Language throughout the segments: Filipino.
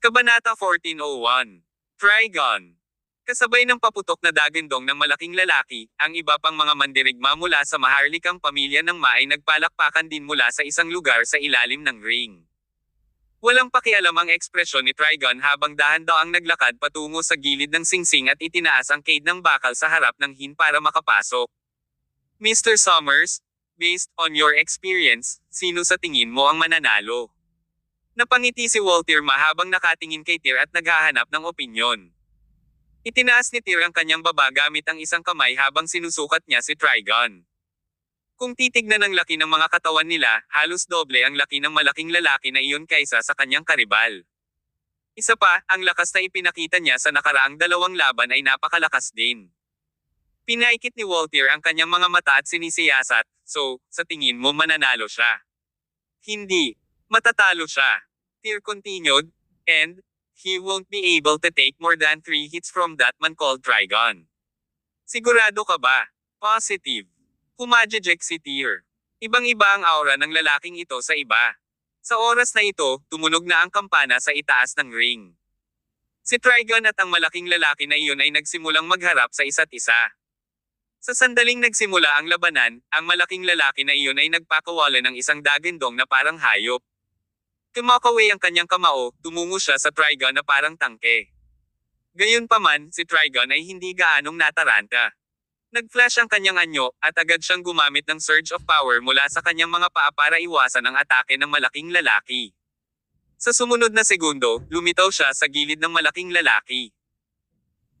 Kabanata 1401. Trigon. Kasabay ng paputok na dagandong ng malaking lalaki, ang iba pang mga mandirigma mula sa maharlikang pamilya ng Ma ay nagpalakpakan din mula sa isang lugar sa ilalim ng ring. Walang pakialam ang ekspresyon ni Trigon habang dahan-daang naglakad patungo sa gilid ng singsing at itinaas ang cage ng bakal sa harap ng hin para makapasok. Mr. Summers, based on your experience, sino sa tingin mo ang mananalo? Napangiti si Walter habang nakatingin kay Tyr at naghahanap ng opinyon. Itinaas ni Tyr ang kanyang baba gamit ang isang kamay habang sinusukat niya si Trigon. Kung titignan ang laki ng mga katawan nila, halos doble ang laki ng malaking lalaki na iyon kaysa sa kanyang karibal. Isa pa, ang lakas na ipinakita niya sa nakaraang dalawang laban ay napakalakas din. Pinaikit ni Walter ang kanyang mga mata at sinisiyasat, so, sa tingin mo mananalo siya? Hindi. Matatalo siya. Tyr continued, and he won't be able to take more than 3 hits from that man called Trigon. Sigurado ka ba? Positive. Humajejek si Tyr. Ibang-iba ang aura ng lalaking ito sa iba. Sa oras na ito, tumunog na ang kampana sa itaas ng ring. Si Trigon at ang malaking lalaki na iyon ay nagsimulang magharap sa isa't isa. Sa sandaling nagsimula ang labanan, ang malaking lalaki na iyon ay nagpakawala ng isang dagandong na parang hayop. Kumakaway ang kanyang kamao, tumungo siya sa Trigon na parang tangke. Gayunpaman, si Trigon ay hindi gaanong nataranta. Nag-flash ang kanyang anyo, at agad siyang gumamit ng surge of power mula sa kanyang mga paa para iwasan ang atake ng malaking lalaki. Sa sumunod na segundo, lumitaw siya sa gilid ng malaking lalaki.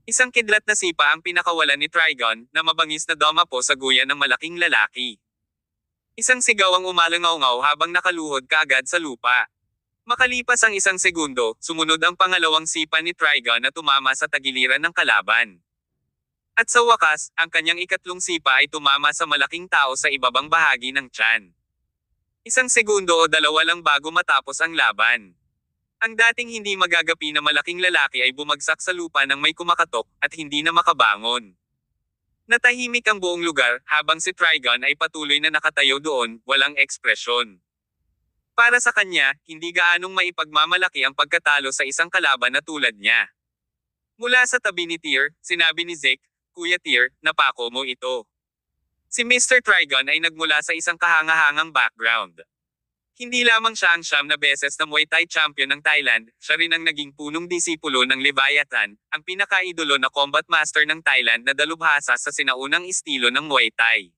Isang kidlat na sipa ang pinakawalan ni Trigon, na mabangis na dumapo sa guya ng malaking lalaki. Isang sigaw ang umalangaw-ngaw habang nakaluhod kaagad sa lupa. Makalipas ang isang segundo, sumunod ang pangalawang sipa ni Trigon na tumama sa tagiliran ng kalaban. At sa wakas, ang kanyang ikatlong sipa ay tumama sa malaking tao sa ibabang bahagi ng tiyan. Isang segundo o dalawa lang bago matapos ang laban. Ang dating hindi magagapi na malaking lalaki ay bumagsak sa lupa nang may kumakatok, at hindi na makabangon. Natahimik ang buong lugar, habang si Trigon ay patuloy na nakatayo doon, walang ekspresyon. Para sa kanya, hindi gaanong maipagmamalaki ang pagkatalo sa isang kalaban na tulad niya. Mula sa tabi ni Tyr, sinabi ni Zeke, "Kuya Tyr, napako mo ito." Si Mr. Trigon ay nagmula sa isang kahangahangang background. Hindi lamang siya ang 9 na beses na Muay Thai champion ng Thailand, siya rin ang naging punong disipulo ng Leviathan, ang pinakaidolo na combat master ng Thailand na dalubhasa sa sinaunang estilo ng Muay Thai.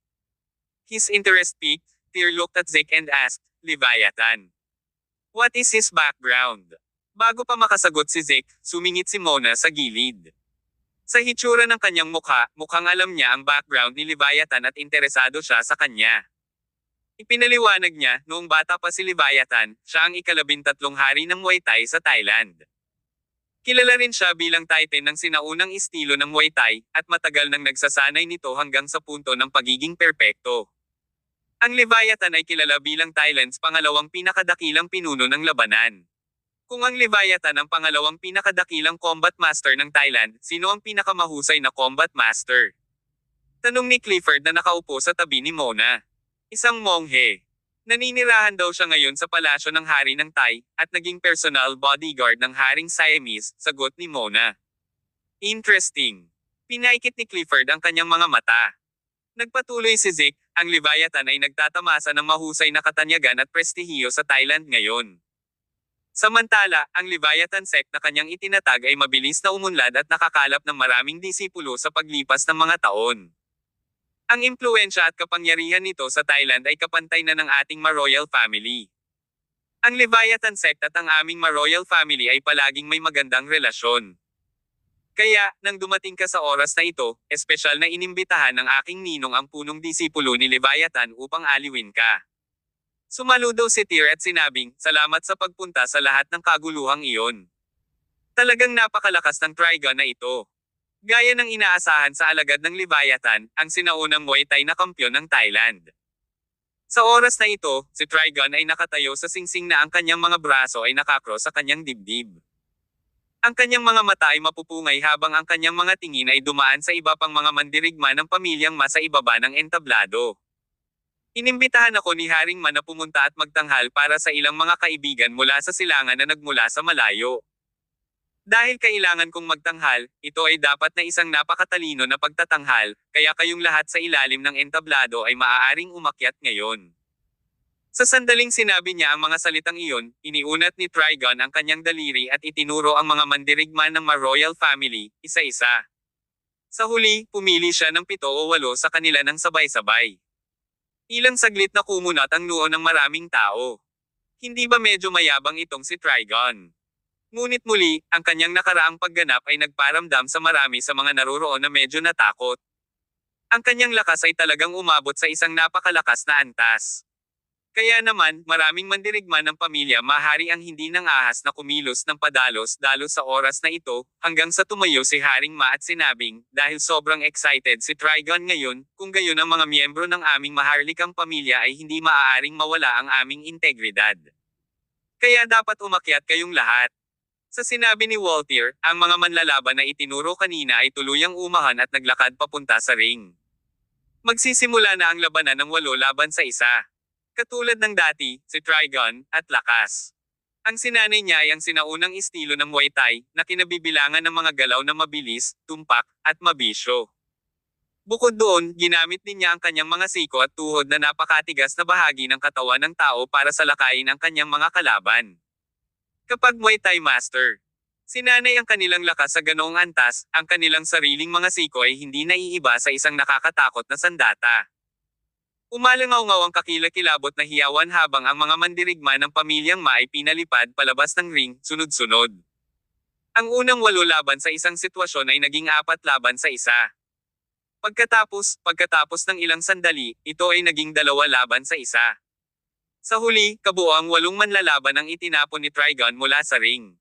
His interest piqued, Tyr looked at Zeke and asked, "Leviathan, what is his background?" Bago pa makasagot si Zeke, sumingit si Mona sa gilid. Sa hitsura ng kanyang mukha, mukhang alam niya ang background ni Leviathan at interesado siya sa kanya. Ipinaliwanag niya, noong bata pa si Leviathan, siya ang ika-13 hari ng Muay Thai sa Thailand. Kilala rin siya bilang titan ng sinaunang estilo ng Muay Thai, at matagal nang nagsasanay nito hanggang sa punto ng pagiging perpekto. Ang Leviathan ay kilala bilang Thailand's pangalawang pinakadakilang pinuno ng labanan. Kung ang Leviathan ang pangalawang pinakadakilang combat master ng Thailand, sino ang pinakamahusay na combat master? Tanong ni Clifford na nakaupo sa tabi ni Mona. Isang monghe. Naninirahan daw siya ngayon sa palasyo ng hari ng Thai, at naging personal bodyguard ng haring Siamese, sagot ni Mona. Interesting. Pinaikit ni Clifford ang kanyang mga mata. Nagpatuloy si Zeke, ang Leviathan ay nagtatamasa ng mahusay na katanyagan at prestihiyo sa Thailand ngayon. Samantala, ang Leviathan sect na kanyang itinatag ay mabilis na umunlad at nakakalap ng maraming disipulo sa paglipas ng mga taon. Ang impluwensya at kapangyarihan nito sa Thailand ay kapantay na ng ating Ma-royal family. Ang Leviathan sect at ang aming Ma-royal family ay palaging may magandang relasyon. Kaya, nang dumating ka sa oras na ito, espesyal na inimbitahan ng aking ninong ang punong disipulo ni Leviathan upang aliwin ka. Sumaludo si Tyr at sinabing, "Salamat sa pagpunta sa lahat ng kaguluhang iyon." Talagang napakalakas ng Trigon na ito. Gaya ng inaasahan sa alagad ng Leviathan, ang sinaunang Muay Thai na kampyon ng Thailand. Sa oras na ito, si Trigon ay nakatayo sa singsing na ang kanyang mga braso ay nakakross sa kanyang dibdib. Ang kanyang mga mata ay mapupungay habang ang kanyang mga tingin ay dumaan sa iba pang mga mandirigma ng pamilyang Ma sa ibaba ng entablado. Inimbitahan ako ni Haring Ma na pumunta at magtanghal para sa ilang mga kaibigan mula sa silangan na nagmula sa malayo. Dahil kailangan kong magtanghal, ito ay dapat na isang napakatalino na pagtatanghal, kaya kayong lahat sa ilalim ng entablado ay maaaring umakyat ngayon. Sa sandaling sinabi niya ang mga salitang iyon, iniunat ni Trigon ang kanyang daliri at itinuro ang mga mandirigma ng Ma-royal family, isa-isa. Sa huli, pumili siya ng 7 o 8 sa kanila ng sabay-sabay. Ilang saglit na kumunat ang noo ng maraming tao. Hindi ba medyo mayabang itong si Trigon? Ngunit muli, ang kanyang nakaraang pagganap ay nagparamdam sa marami sa mga naroroon na medyo natakot. Ang kanyang lakas ay talagang umabot sa isang napakalakas na antas. Kaya naman, maraming mandirigma ng pamilya mahari ang hindi nang ahas na kumilos ng padalos-dalos sa oras na ito, hanggang sa tumayo si Haring Ma at sinabing, dahil sobrang excited si Trigon ngayon, kung gayon ang mga miyembro ng aming maharlikang pamilya ay hindi maaaring mawala ang aming integridad. Kaya dapat umakyat kayong lahat. Sa sinabi ni Walter, ang mga manlalaban na itinuro kanina ay tuluyang umahan at naglakad papunta sa ring. Magsisimula na ang labanan ng 8 laban sa 1. Katulad ng dati, si Trigon, at lakas. Ang sinanay niya ay ang sinaunang estilo ng Muay Thai, na kinabibilangan ng mga galaw na mabilis, tumpak, at mabisyo. Bukod doon, ginamit din niya ang kanyang mga siko at tuhod na napakatigas na bahagi ng katawan ng tao para salakayin ang kanyang mga kalaban. Kapag Muay Thai Master, sinanay ang kanilang lakas sa ganoong antas, ang kanilang sariling mga siko ay hindi naiiba sa isang nakakatakot na sandata. Umalangaw-ngaw ang kakilakilabot na hiyawan habang ang mga mandirigma ng pamilyang Ma ay pinalipad palabas ng ring, sunod-sunod. Ang unang 8 laban sa isang sitwasyon ay naging 4 laban sa 1. Pagkatapos ng ilang sandali, ito ay naging 2 laban sa 1. Sa huli, kabuoang 8 manlalaban ang itinapon ni Trigon mula sa ring.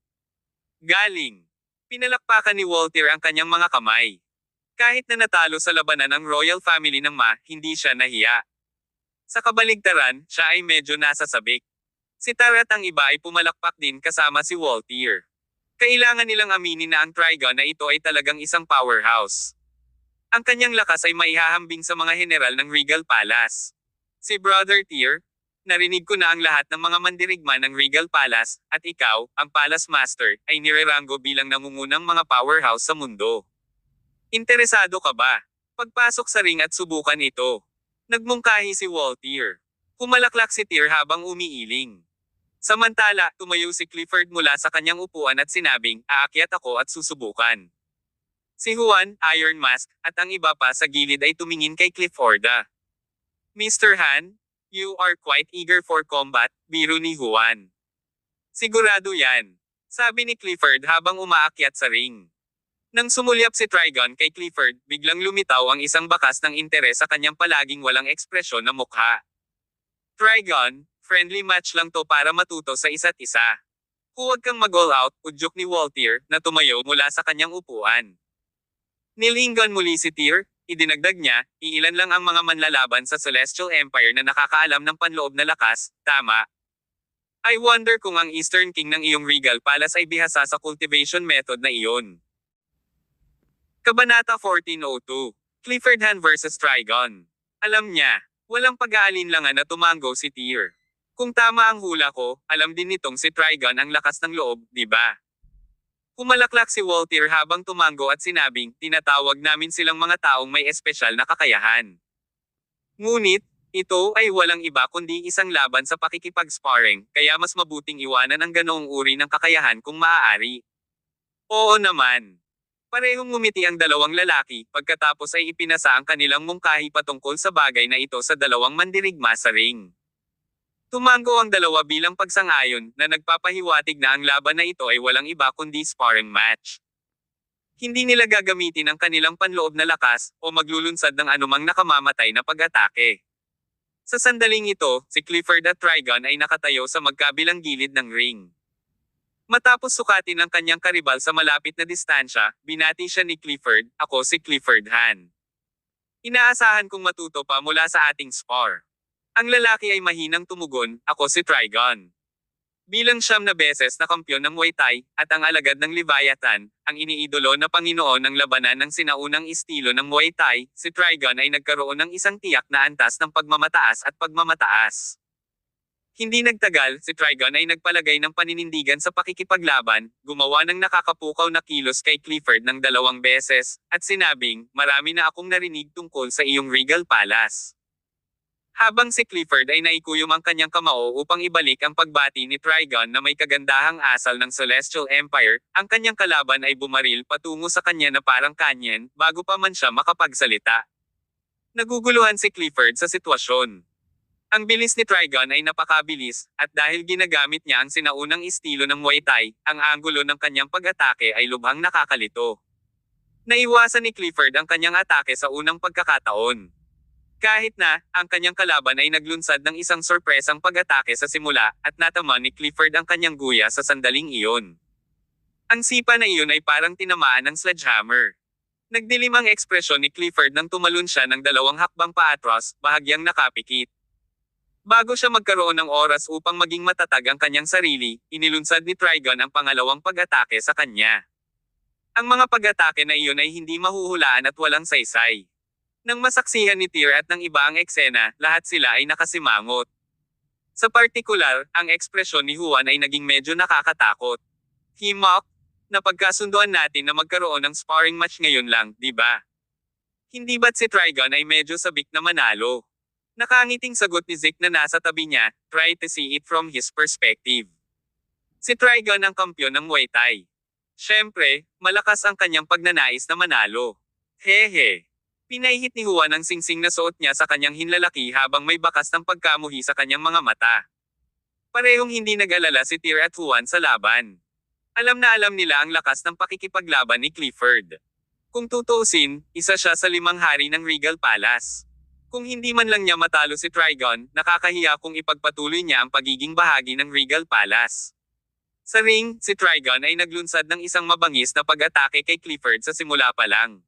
Galing. Pinalakpakan ni Walter ang kanyang mga kamay. Kahit na natalo sa labanan ang royal family ng Ma, hindi siya nahiya. Sa kabaligtaran, siya ay medyo nasasabik. Si Tar at ang iba ay pumalakpak din kasama si Walter. Kailangan nilang aminin na ang Trigon na ito ay talagang isang powerhouse. Ang kanyang lakas ay maihahambing sa mga general ng Regal Palace. Si Brother Tyr, narinig ko na ang lahat ng mga mandirigma ng Regal Palace, at ikaw, ang Palace Master, ay nireranggo bilang nangungunang mga powerhouse sa mundo. Interesado ka ba? Pagpasok sa ring at subukan ito. Nagmungkahi si Walter. Pumalaklak si Tyr habang umiiling. Samantala, tumayo si Clifford mula sa kanyang upuan at sinabing, aakyat ako at susubukan. Si Juan, Iron Mask, at ang iba pa sa gilid ay tumingin kay Clifforda. Mr. Han, you are quite eager for combat, biro ni Juan. Sigurado yan. Sabi ni Clifford habang umaakyat sa ring. Nang sumulyap si Trigon kay Clifford, biglang lumitaw ang isang bakas ng interes sa kanyang palaging walang ekspresyon na mukha. Trigon, friendly match lang to para matuto sa isa't isa. Huwag kang mag-all out, udyok ni Walter, na tumayo mula sa kanyang upuan. Nilingon muli si Tyr. Idinagdag niya, iilan lang ang mga manlalaban sa Celestial Empire na nakakaalam ng panloob na lakas, tama? I wonder kung ang Eastern King ng iyong Regal Palace ay bihasa sa cultivation method na iyon. Kabanata 1402. Clifford Han vs. Trigon. Alam niya, walang pag-aalinlangan na tumango si Tyr. Kung tama ang hula ko, alam din nitong si Trigon ang lakas ng loob, di ba? Pumalaklak si Walter habang tumango at sinabing, tinatawag namin silang mga taong may espesyal na kakayahan. Ngunit, ito ay walang iba kundi isang laban sa pakikipag-sparring, kaya mas mabuting iwanan ang ganoong uri ng kakayahan kung maaari. Oo naman. Parehong ngumiti ang dalawang lalaki, pagkatapos ay ipinasa ang kanilang mungkahi patungkol sa bagay na ito sa dalawang mandirigma sa ring. Tumango ang dalawa bilang pagsang-ayon, na nagpapahiwatig na ang laban na ito ay walang iba kundi sparring match. Hindi nila gagamitin ang kanilang panloob na lakas, o maglulunsad ng anumang nakamamatay na pag-atake. Sa sandaling ito, si Clifford at Trigon ay nakatayo sa magkabilang gilid ng ring. Matapos sukatin ang kanyang karibal sa malapit na distansya, binati siya ni Clifford, ako si Clifford Han. Inaasahan kong matuto pa mula sa ating spar. Ang lalaki ay mahinang tumugon, ako si Trigon. Bilang 9 na beses na kampyon ng Muay Thai, at ang alagad ng Leviathan, ang iniidolo na Panginoon ng labanan ng sinaunang estilo ng Muay Thai, si Trigon ay nagkaroon ng isang tiyak na antas ng pagmamataas at pagmamataas. Hindi nagtagal, si Trigon ay nagpalagay ng paninindigan sa pakikipaglaban, gumawa ng nakakapukaw na kilos kay Clifford ng 2 beses, at sinabing, marami na akong narinig tungkol sa iyong Regal Palace. Habang si Clifford ay naikuyom ang kanyang kamao upang ibalik ang pagbati ni Trigon na may kagandahang asal ng Celestial Empire, ang kanyang kalaban ay bumaril patungo sa kanya na parang kanyen, bago pa man siya makapagsalita. Naguguluhan si Clifford sa sitwasyon. Ang bilis ni Trigon ay napakabilis, at dahil ginagamit niya ang sinaunang estilo ng Muay Thai, ang anggulo ng kanyang pag-atake ay lubhang nakakalito. Naiwasan ni Clifford ang kanyang atake sa unang pagkakataon. Kahit na, ang kanyang kalaban ay naglunsad ng isang sorpresang pag-atake sa simula, at natama ni Clifford ang kanyang guya sa sandaling iyon. Ang sipa na iyon ay parang tinamaan ng sledgehammer. Nagdilim ang ekspresyon ni Clifford nang tumalon siya ng 2 hakbang paatras, bahagyang nakapikit. Bago siya magkaroon ng oras upang maging matatag ang kanyang sarili, inilunsad ni Trigon ang pangalawang pag-atake sa kanya. Ang mga pag-atake na iyon ay hindi mahuhulaan at walang saysay. Nang masaksihan ni Tyr at ng iba ang eksena, lahat sila ay nakasimangot. Sa partikular, ang ekspresyon ni Juan ay naging medyo nakakatakot. He mocked, napagkasunduan natin na magkaroon ng sparring match ngayon lang, di ba? Hindi ba't si Trigon ay medyo sabik na manalo? Nakangiting sagot ni Zeke na nasa tabi niya, try to see it from his perspective. Si Trigon ang kampyon ng Muay Thai. Siyempre, malakas ang kanyang pagnanais na manalo. Hehe. Pinahihit ni Juan ang singsing na suot niya sa kanyang hinlalaki habang may bakas ng pagkamuhi sa kanyang mga mata. Parehong hindi nag-alala si Tyr at Juan sa laban. Alam na alam nila ang lakas ng pakikipaglaban ni Clifford. Kung tutuusin, isa siya sa 5 hari ng Regal Palace. Kung hindi man lang niya matalo si Trigon, nakakahiya kung ipagpatuloy niya ang pagiging bahagi ng Regal Palace. Sa ring, si Trigon ay naglunsad ng isang mabangis na pag-atake kay Clifford sa simula pa lang.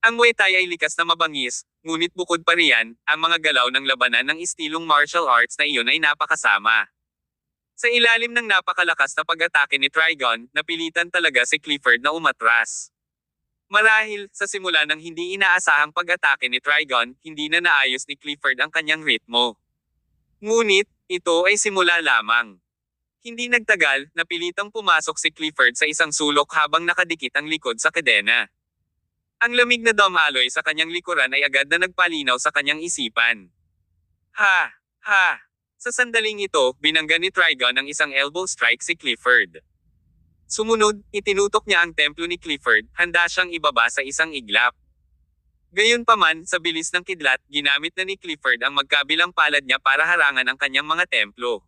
Ang Muay Thai ay likas na mabangis, ngunit bukod pa riyan, ang mga galaw ng labanan ng istilong martial arts na iyon ay napakasama. Sa ilalim ng napakalakas na pag-atake ni Trigon, napilitan talaga si Clifford na umatras. Marahil, sa simula ng hindi inaasahang pag-atake ni Trigon, hindi na naayos ni Clifford ang kanyang ritmo. Ngunit, ito ay simula lamang. Hindi nagtagal, napilitang pumasok si Clifford sa isang sulok habang nakadikit ang likod sa kadena. Ang lamig na dome alloy sa kanyang likuran ay agad na nagpalinaw sa kanyang isipan. Ha! Ha! Sa sandaling ito, binangga ni Trigon ng isang elbow strike si Clifford. Sumunod, itinutok niya ang templo ni Clifford, handa siyang ibaba sa isang iglap. Gayunpaman, sa bilis ng kidlat, ginamit na ni Clifford ang magkabilang palad niya para harangan ang kanyang mga templo.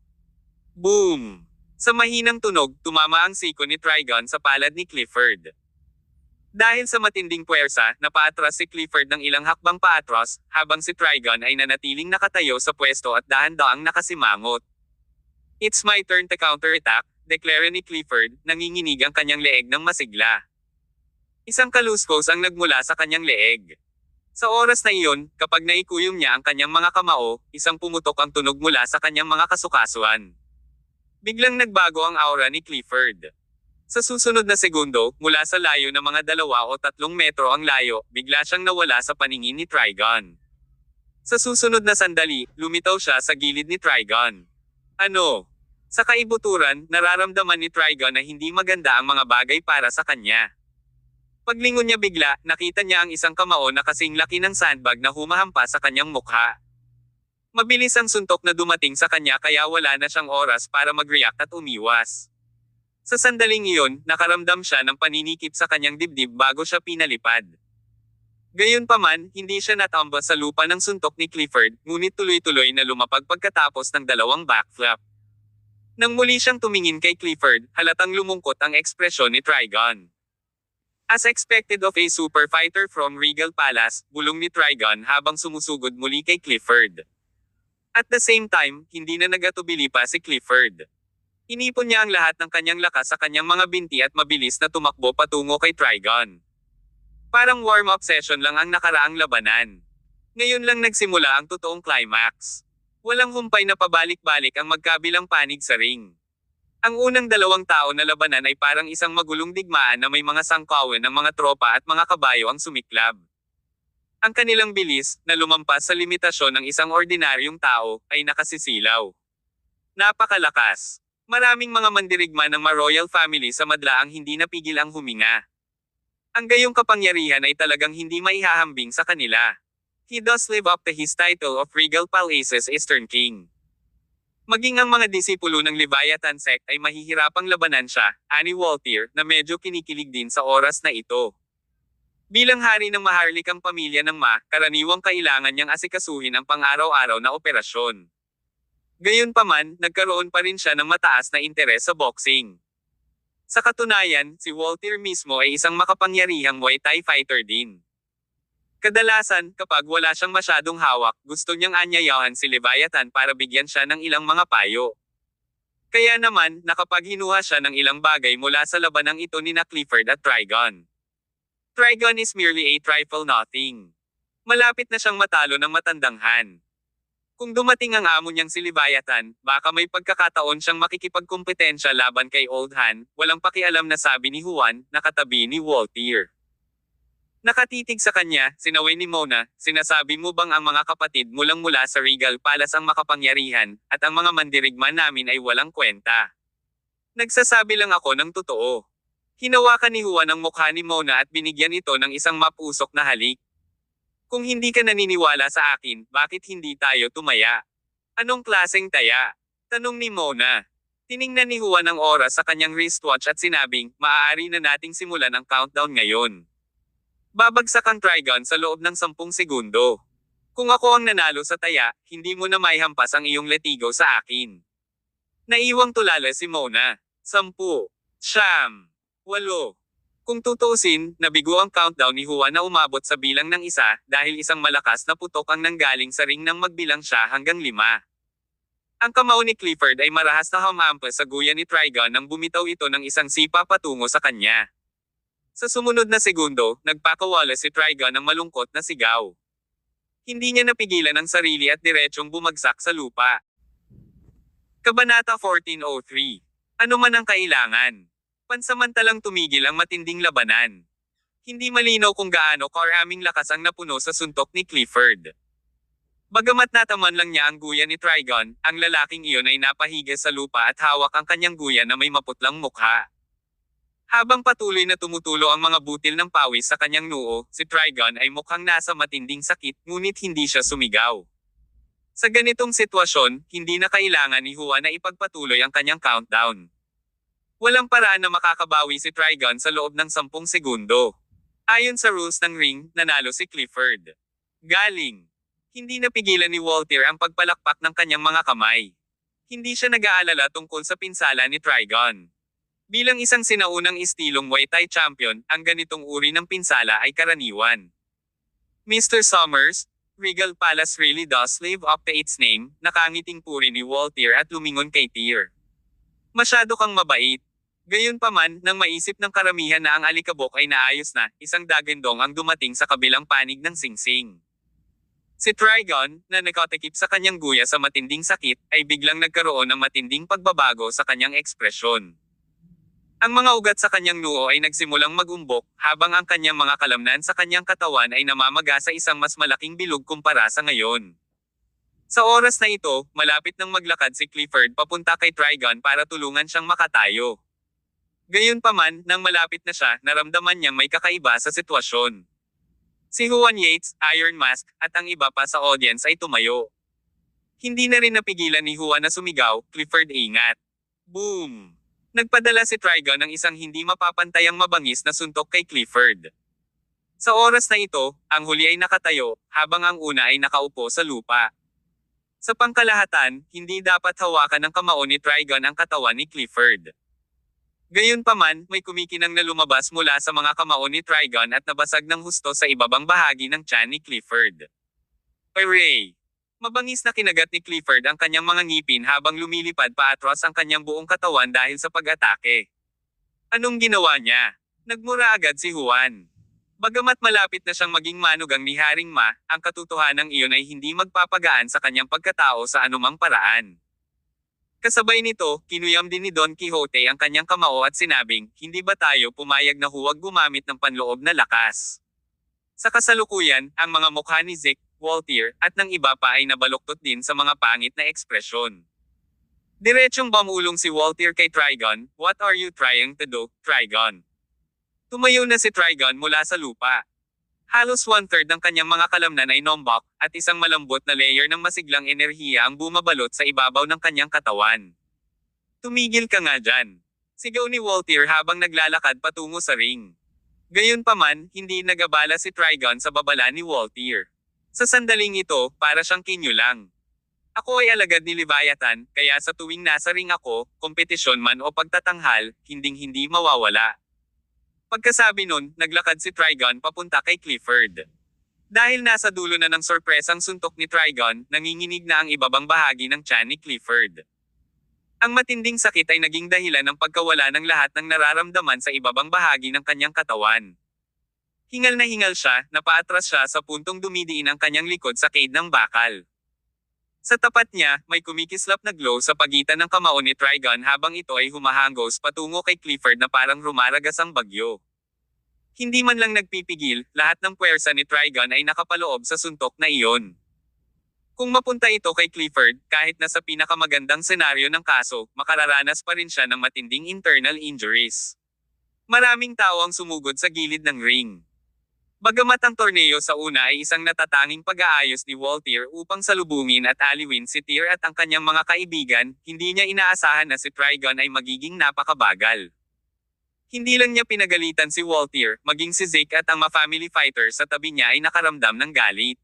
Boom! Sa mahinang tunog, tumama ang siko ni Trigon sa palad ni Clifford. Dahil sa matinding puwersa, napaatras si Clifford ng ilang hakbang paatras, habang si Trigon ay nanatiling nakatayo sa pwesto at dahan-daang nakasimangot. It's my turn to counterattack, deklara ni Clifford, nanginginig ang kanyang leeg ng masigla. Isang kaluskos ang nagmula sa kanyang leeg. Sa oras na iyon, kapag naikuyom niya ang kanyang mga kamao, isang pumutok ang tunog mula sa kanyang mga kasukasuan. Biglang nagbago ang aura ni Clifford. Sa susunod na segundo, mula sa layo na mga 2 o 3 metro ang layo, bigla siyang nawala sa paningin ni Trigon. Sa susunod na sandali, lumitaw siya sa gilid ni Trigon. Ano? Sa kaibuturan, nararamdaman ni Trigon na hindi maganda ang mga bagay para sa kanya. Paglingon niya bigla, nakita niya ang isang kamao na kasing laki ng sandbag na humahampas sa kanyang mukha. Mabilis ang suntok na dumating sa kanya kaya wala na siyang oras para mag-react at umiwas. Sa sandaling iyon, nakaramdam siya ng paninikip sa kanyang dibdib bago siya pinalipad. Gayunpaman, hindi siya natamba sa lupa ng suntok ni Clifford, ngunit tuloy-tuloy na lumapag pagkatapos ng 2 backflip. Nang muli siyang tumingin kay Clifford, halatang lumungkot ang ekspresyon ni Trigon. As expected of a super fighter from Regal Palace, bulong ni Trigon habang sumusugod muli kay Clifford. At the same time, hindi na nagatubili pa si Clifford. Inipon niya ang lahat ng kanyang lakas sa kanyang mga binti at mabilis na tumakbo patungo kay Trigon. Parang warm-up session lang ang nakaraang labanan. Ngayon lang nagsimula ang totoong climax. Walang humpay na pabalik-balik ang magkabilang panig sa ring. Ang unang 2 tao na labanan ay parang isang magulong digmaan na may mga sangkawan ng mga tropa at mga kabayo ang sumiklab. Ang kanilang bilis, na lumampas sa limitasyon ng isang ordinaryong tao, ay nakasisilaw. Napakalakas. Maraming mga mandirigma ng ma-royal family sa madla ang hindi napigil ang huminga. Ang gayong kapangyarihan ay talagang hindi maihahambing sa kanila. He does live up to his title of Regal Palace's Eastern King. Maging ang mga disipulo ng Leviathan sect ay mahihirapang labanan siya, ani Walter, na medyo kinikilig din sa oras na ito. Bilang hari ng maharlikang pamilya ng Ma, karaniwang kailangan niyang asikasuhin ang pang-araw-araw na operasyon. Gayunpaman, nagkaroon pa rin siya ng mataas na interes sa boxing. Sa katunayan, si Walter mismo ay isang makapangyarihang Muay Thai fighter din. Kadalasan, kapag wala siyang masyadong hawak, gusto niyang anyayahan si Leviathan para bigyan siya ng ilang mga payo. Kaya naman, nakapaghinuha siya ng ilang bagay mula sa labanang ito ni Clifford at Trigon. Trigon is merely a trifle nothing. Malapit na siyang matalo ng matandang Han. Kung dumating ang amo niyang si Leviathan, baka may pagkakataon siyang makikipagkumpetensya laban kay Old Han, walang pakialam na sabi ni Juan, nakatabi ni Walter. Nakatitig sa kanya, sinaway ni Mona, sinasabi mo bang ang mga kapatid mo lang mula sa Regal Palace ang makapangyarihan, at ang mga mandirigma namin ay walang kwenta? Nagsasabi lang ako ng totoo. Hinawakan ni Juan ang mukha ni Mona at binigyan ito ng isang mapusok na halik. Kung hindi ka naniniwala sa akin, bakit hindi tayo tumaya? Anong klaseng taya? Tanong ni Mona. Tiningnan ni Juan ang oras sa kanyang wristwatch at sinabing, maaari na nating simulan ang countdown ngayon. Babagsak ang Trigon sa loob ng 10 segundo. Kung ako ang nanalo sa taya, hindi mo na maihampas ang iyong letigo sa akin. Naiwang tulala si Mona. 10, 9, 8. Kung tutuusin, nabigo ang countdown ni Juan na umabot sa bilang ng 1 dahil isang malakas na putok ang nanggaling sa ring nang magbilang siya hanggang 5. Ang kamao ni Clifford ay marahas na humampas sa guya ni Trigon nang bumitaw ito ng isang sipa patungo sa kanya. Sa sumunod na segundo, nagpakawala si Trigon ng malungkot na sigaw. Hindi niya napigilan ang sarili at diretsyong bumagsak sa lupa. Kabanata 1403. Ano man ang kailangan. Pansamantalang tumigil ang matinding labanan. Hindi malinaw kung gaano karaming lakas ang napuno sa suntok ni Clifford. Bagamat nataman lang niya ang guya ni Trigon, ang lalaking iyon ay napahiga sa lupa at hawak ang kanyang guya na may maputlang mukha. Habang patuloy na tumutulo ang mga butil ng pawis sa kanyang noo, si Trigon ay mukhang nasa matinding sakit, ngunit hindi siya sumigaw. Sa ganitong sitwasyon, hindi na kailangan ni Juan na ipagpatuloy ang kanyang countdown. Walang paraan na makakabawi si Trigon sa loob ng 10 segundo. Ayon sa rules ng ring, nanalo si Clifford. Galing. Hindi napigilan ni Walter ang pagpalakpak ng kanyang mga kamay. Hindi siya nag-aalala tungkol sa pinsala ni Trigon. Bilang isang sinaunang estilong Muay Thai champion, ang ganitong uri ng pinsala ay karaniwan. Mr. Summers, Regal Palace really does live up to its name, nakangiting puri ni Walter at lumingon kay Tyr. Masyado kang mabait. Gayunpaman, nang maisip ng karamihan na ang alikabok ay naayos na, isang dagandong ang dumating sa kabilang panig ng singsing. Si Trigon, na nakatakip sa kanyang guya sa matinding sakit, ay biglang nagkaroon ng matinding pagbabago sa kanyang ekspresyon. Ang mga ugat sa kanyang noo ay nagsimulang magumbok, habang ang kanyang mga kalamnan sa kanyang katawan ay namamaga sa isang mas malaking bilog kumpara sa ngayon. Sa oras na ito, malapit nang maglakad si Clifford papunta kay Trigon para tulungan siyang makatayo. Gayunpaman, nang malapit na siya, naramdaman niyang may kakaiba sa sitwasyon. Si Juan Yates, Iron Mask, at ang iba pa sa audience ay tumayo. Hindi na rin napigilan ni Juan na sumigaw, Clifford ingat. Boom! Nagpadala si Trigon ng isang hindi mapapantayang mabangis na suntok kay Clifford. Sa oras na ito, ang huli ay nakatayo, habang ang una ay nakaupo sa lupa. Sa pangkalahatan, hindi dapat hawakan ng kamao ni Trigon ang katawan ni Clifford. Gayunpaman, may kumikinang na lumabas mula sa mga kamao ni Trigon at nabasag ng husto sa ibabang bahagi ng tiyan ni Clifford. Hooray! Mabangis na kinagat ni Clifford ang kanyang mga ngipin habang lumilipad paatras ang kanyang buong katawan dahil sa pag-atake. Anong ginawa niya? Nagmura agad si Juan. Bagamat malapit na siyang maging manugang ni Haring Ma, ang katotohanan iyon ay hindi magpapagaan sa kanyang pagkatao sa anumang paraan. Kasabay nito, kinuyam din ni Don Quixote ang kanyang kamao at sinabing, hindi ba tayo pumayag na huwag gumamit ng panloob na lakas? Sa kasalukuyan, ang mga mukha ni Zeke, Walter, at ng iba pa ay nabaluktot din sa mga pangit na ekspresyon. Diretsong bamulong si Walter kay Trigon, "What are you trying to do, Trigon?" Tumayo na si Trigon mula sa lupa. Halos one-third ng kanyang mga kalamnan ay nombok, at isang malambot na layer ng masiglang enerhiya ang bumabalot sa ibabaw ng kanyang katawan. "Tumigil ka nga dyan!" Sigaw ni Walter habang naglalakad patungo sa ring. Gayunpaman, hindi nagabala si Trigon sa babala ni Walter. Sa sandaling ito, para siyang kinyo lang. "Ako ay alagad ni Leviathan, kaya sa tuwing nasa ring ako, kompetisyon man o pagtatanghal, hinding-hindi mawawala." Pagkasabi nun, naglakad si Trigon papunta kay Clifford. Dahil nasa dulo na ng sorpresang suntok ni Trigon, nanginginig na ang ibabang bahagi ng tiyan ni Clifford. Ang matinding sakit ay naging dahilan ng pagkawala ng lahat ng nararamdaman sa ibabang bahagi ng kanyang katawan. Hingal na hingal siya, napaatras siya sa puntong dumidiin ang kanyang likod sa cave ng bakal. Sa tapat niya, may kumikislap na glow sa pagitan ng kamao ni Trigon habang ito ay humahangos patungo kay Clifford na parang rumaragas ang bagyo. Hindi man lang nagpipigil, lahat ng puwersa ni Trigon ay nakapaloob sa suntok na iyon. Kung mapunta ito kay Clifford, kahit na sa pinakamagandang senaryo ng kaso, makararanas pa rin siya ng matinding internal injuries. Maraming tao ang sumugod sa gilid ng ring. Bagamat ang torneo sa una ay isang natatanging pag-aayos ni Walter upang salubungin at aliwin si Tyr at ang kanyang mga kaibigan, hindi niya inaasahan na si Trigon ay magiging napakabagal. Hindi lang niya pinagalitan si Walter, maging si Zeke at ang ma-family fighter sa tabi niya ay nakaramdam ng galit.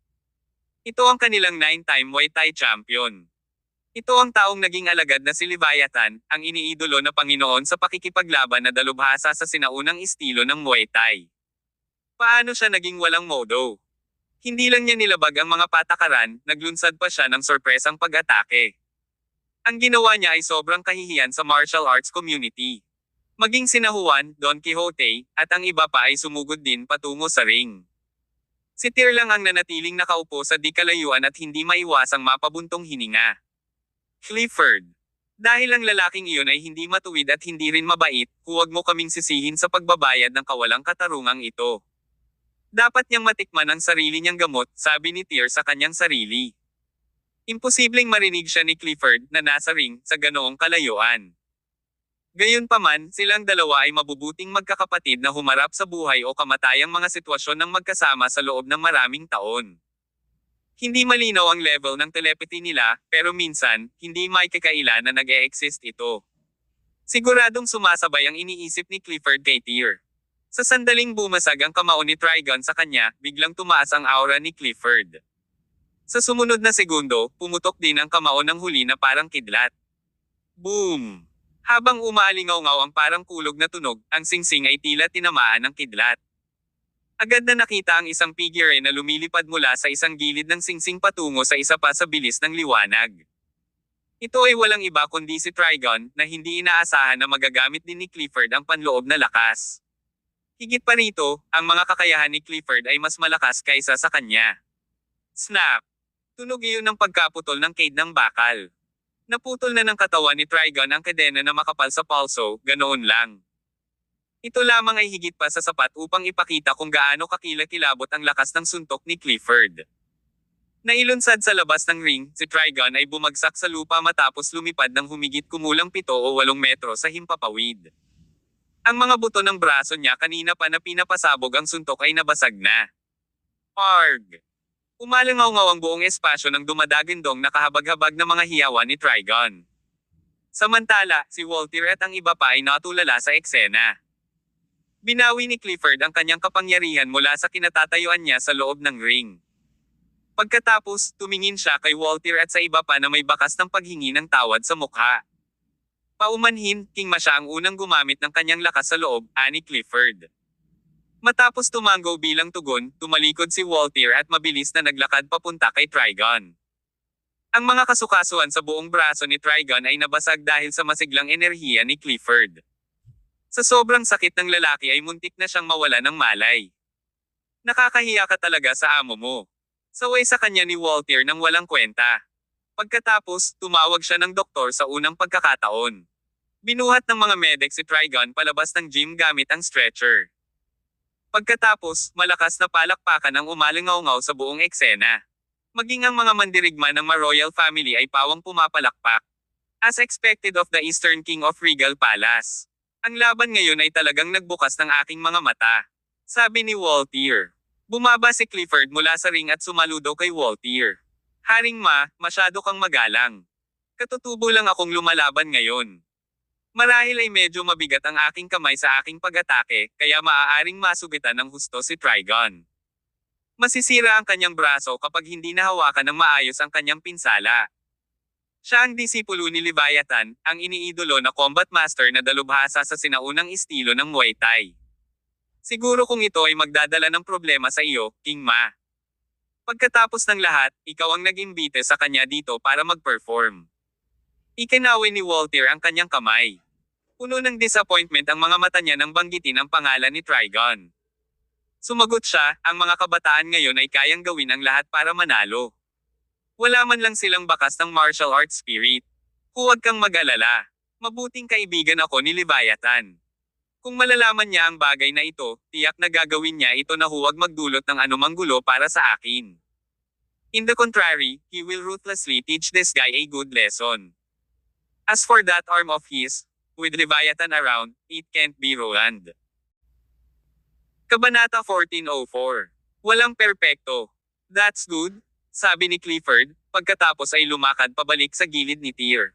Ito ang kanilang 9-time Muay Thai champion. Ito ang taong naging alagad na si Leviathan, ang iniidolo na Panginoon sa pakikipaglaban na dalubhasa sa sinaunang estilo ng Muay Thai. Paano siya naging walang modo? Hindi lang niya nilabag ang mga patakaran, naglunsad pa siya ng sorpresang pag-atake. Ang ginawa niya ay sobrang kahihiyan sa martial arts community. Maging sina Juan, Don Quixote, at ang iba pa ay sumugod din patungo sa ring. Si Tyr lang ang nanatiling nakaupo sa di kalayuan at hindi maiwasang mapabuntong hininga. Clifford. Dahil ang lalaking iyon ay hindi matuwid at hindi rin mabait, huwag mo kaming sisihin sa pagbabayad ng kawalang katarungang ito. Dapat niyang matikman ang sarili niyang gamot, sabi ni Tyr sa kanyang sarili. Imposibleng marinig siya ni Clifford na nasa ring sa ganoong kalayuan. Gayunpaman, silang dalawa ay mabubuting magkakapatid na humarap sa buhay o kamatayang mga sitwasyon ng magkasama sa loob ng maraming taon. Hindi malinaw ang level ng telepathy nila, pero minsan, hindi maikakaila na nag-e-exist ito. Siguradong sumasabay ang iniisip ni Clifford kay Tyr. Sa sandaling bumasag ang kamao ni Trigon sa kanya, biglang tumaas ang aura ni Clifford. Sa sumunod na segundo, pumutok din ang kamao ng huli na parang kidlat. Boom! Habang umalingaw-ngaw ang parang kulog na tunog, ang singsing ay tila tinamaan ng kidlat. Agad na nakita ang isang figure na lumilipad mula sa isang gilid ng singsing patungo sa isa pa sa bilis ng liwanag. Ito ay walang iba kundi si Trigon, na hindi inaasahan na magagamit din ni Clifford ang panloob na lakas. Higit pa rito, ang mga kakayahan ni Clifford ay mas malakas kaysa sa kanya. Snap! Tunog iyon ng pagkaputol ng cage ng bakal. Naputol na ng katawan ni Trigon ang kadena na makapal sa pulso, ganoon lang. Ito lamang ay higit pa sa sapat upang ipakita kung gaano kakilakilabot ang lakas ng suntok ni Clifford. Nailunsad sa labas ng ring, si Trigon ay bumagsak sa lupa matapos lumipad ng humigit kumulang 7 o 8 metro sa himpapawid. Ang mga buto ng braso niya kanina pa na pinapasabog ang suntok ay nabasag na. Arg! Umalangaw-ngaw ang buong espasyo ng dumadagindong na kahabag-habag na mga hiyawan ni Trigon. Samantala, si Walter at ang iba pa ay natulala sa eksena. Binawi ni Clifford ang kanyang kapangyarihan mula sa kinatatayuan niya sa loob ng ring. Pagkatapos, tumingin siya kay Walter at sa iba pa na may bakas ng paghingi ng tawad sa mukha. Paumanhin, King Ma siya ang unang gumamit ng kanyang lakas sa loob, ani Clifford. Matapos tumanggo bilang tugon, tumalikod si Walter at mabilis na naglakad papunta kay Trigon. Ang mga kasukasuan sa buong braso ni Trigon ay nabasag dahil sa masiglang enerhiya ni Clifford. Sa sobrang sakit ng lalaki ay muntik na siyang mawala ng malay. Nakakahiya ka talaga sa amo mo. Saway sa kanya ni Walter nang walang kwenta. Pagkatapos, tumawag siya ng doktor sa unang pagkakataon. Binuhat ng mga medic si Trigon palabas ng gym gamit ang stretcher. Pagkatapos, malakas na palakpakan ang umalingaw-ngaw sa buong eksena. Maging ang mga mandirigma ng Ma Royal Family ay pawang pumapalakpak. As expected of the Eastern King of Regal Palace. Ang laban ngayon ay talagang nagbukas ng aking mga mata. Sabi ni Walter. Bumaba si Clifford mula sa ring at sumaludo kay Walter. Haring Ma, masyado kang magalang. Katutubo lang akong lumalaban ngayon. Marahil ay medyo mabigat ang aking kamay sa aking pag-atake, kaya maaaring masugitan ng husto si Trigon. Masisira ang kanyang braso kapag hindi nahawakan ng maayos ang kanyang pinsala. Siya ang disipulo ni Leviathan, ang iniidolo na combat master na dalubhasa sa sinaunang estilo ng Muay Thai. Siguro kung ito ay magdadala ng problema sa iyo, King Ma. Pagkatapos ng lahat, ikaw ang nag-imbite sa kanya dito para mag-perform. Ikinawi ni Walter ang kanyang kamay. Puno ng disappointment ang mga mata niya nang banggitin ang pangalan ni Trigon. Sumagot siya, ang mga kabataan ngayon ay kayang gawin ang lahat para manalo. Wala man lang silang bakas ng martial arts spirit. Huwag kang mag-alala. Mabuting kaibigan ako ni Leviathan. Kung malalaman niya ang bagay na ito, tiyak na gagawin niya ito na huwag magdulot ng anumang gulo para sa akin. In the contrary, he will ruthlessly teach this guy a good lesson. As for that arm of his, with Leviathan around, it can't be ruined. Kabanata 1404. Walang perpekto. That's good, sabi ni Clifford, pagkatapos ay lumakad pabalik sa gilid ni Tyr.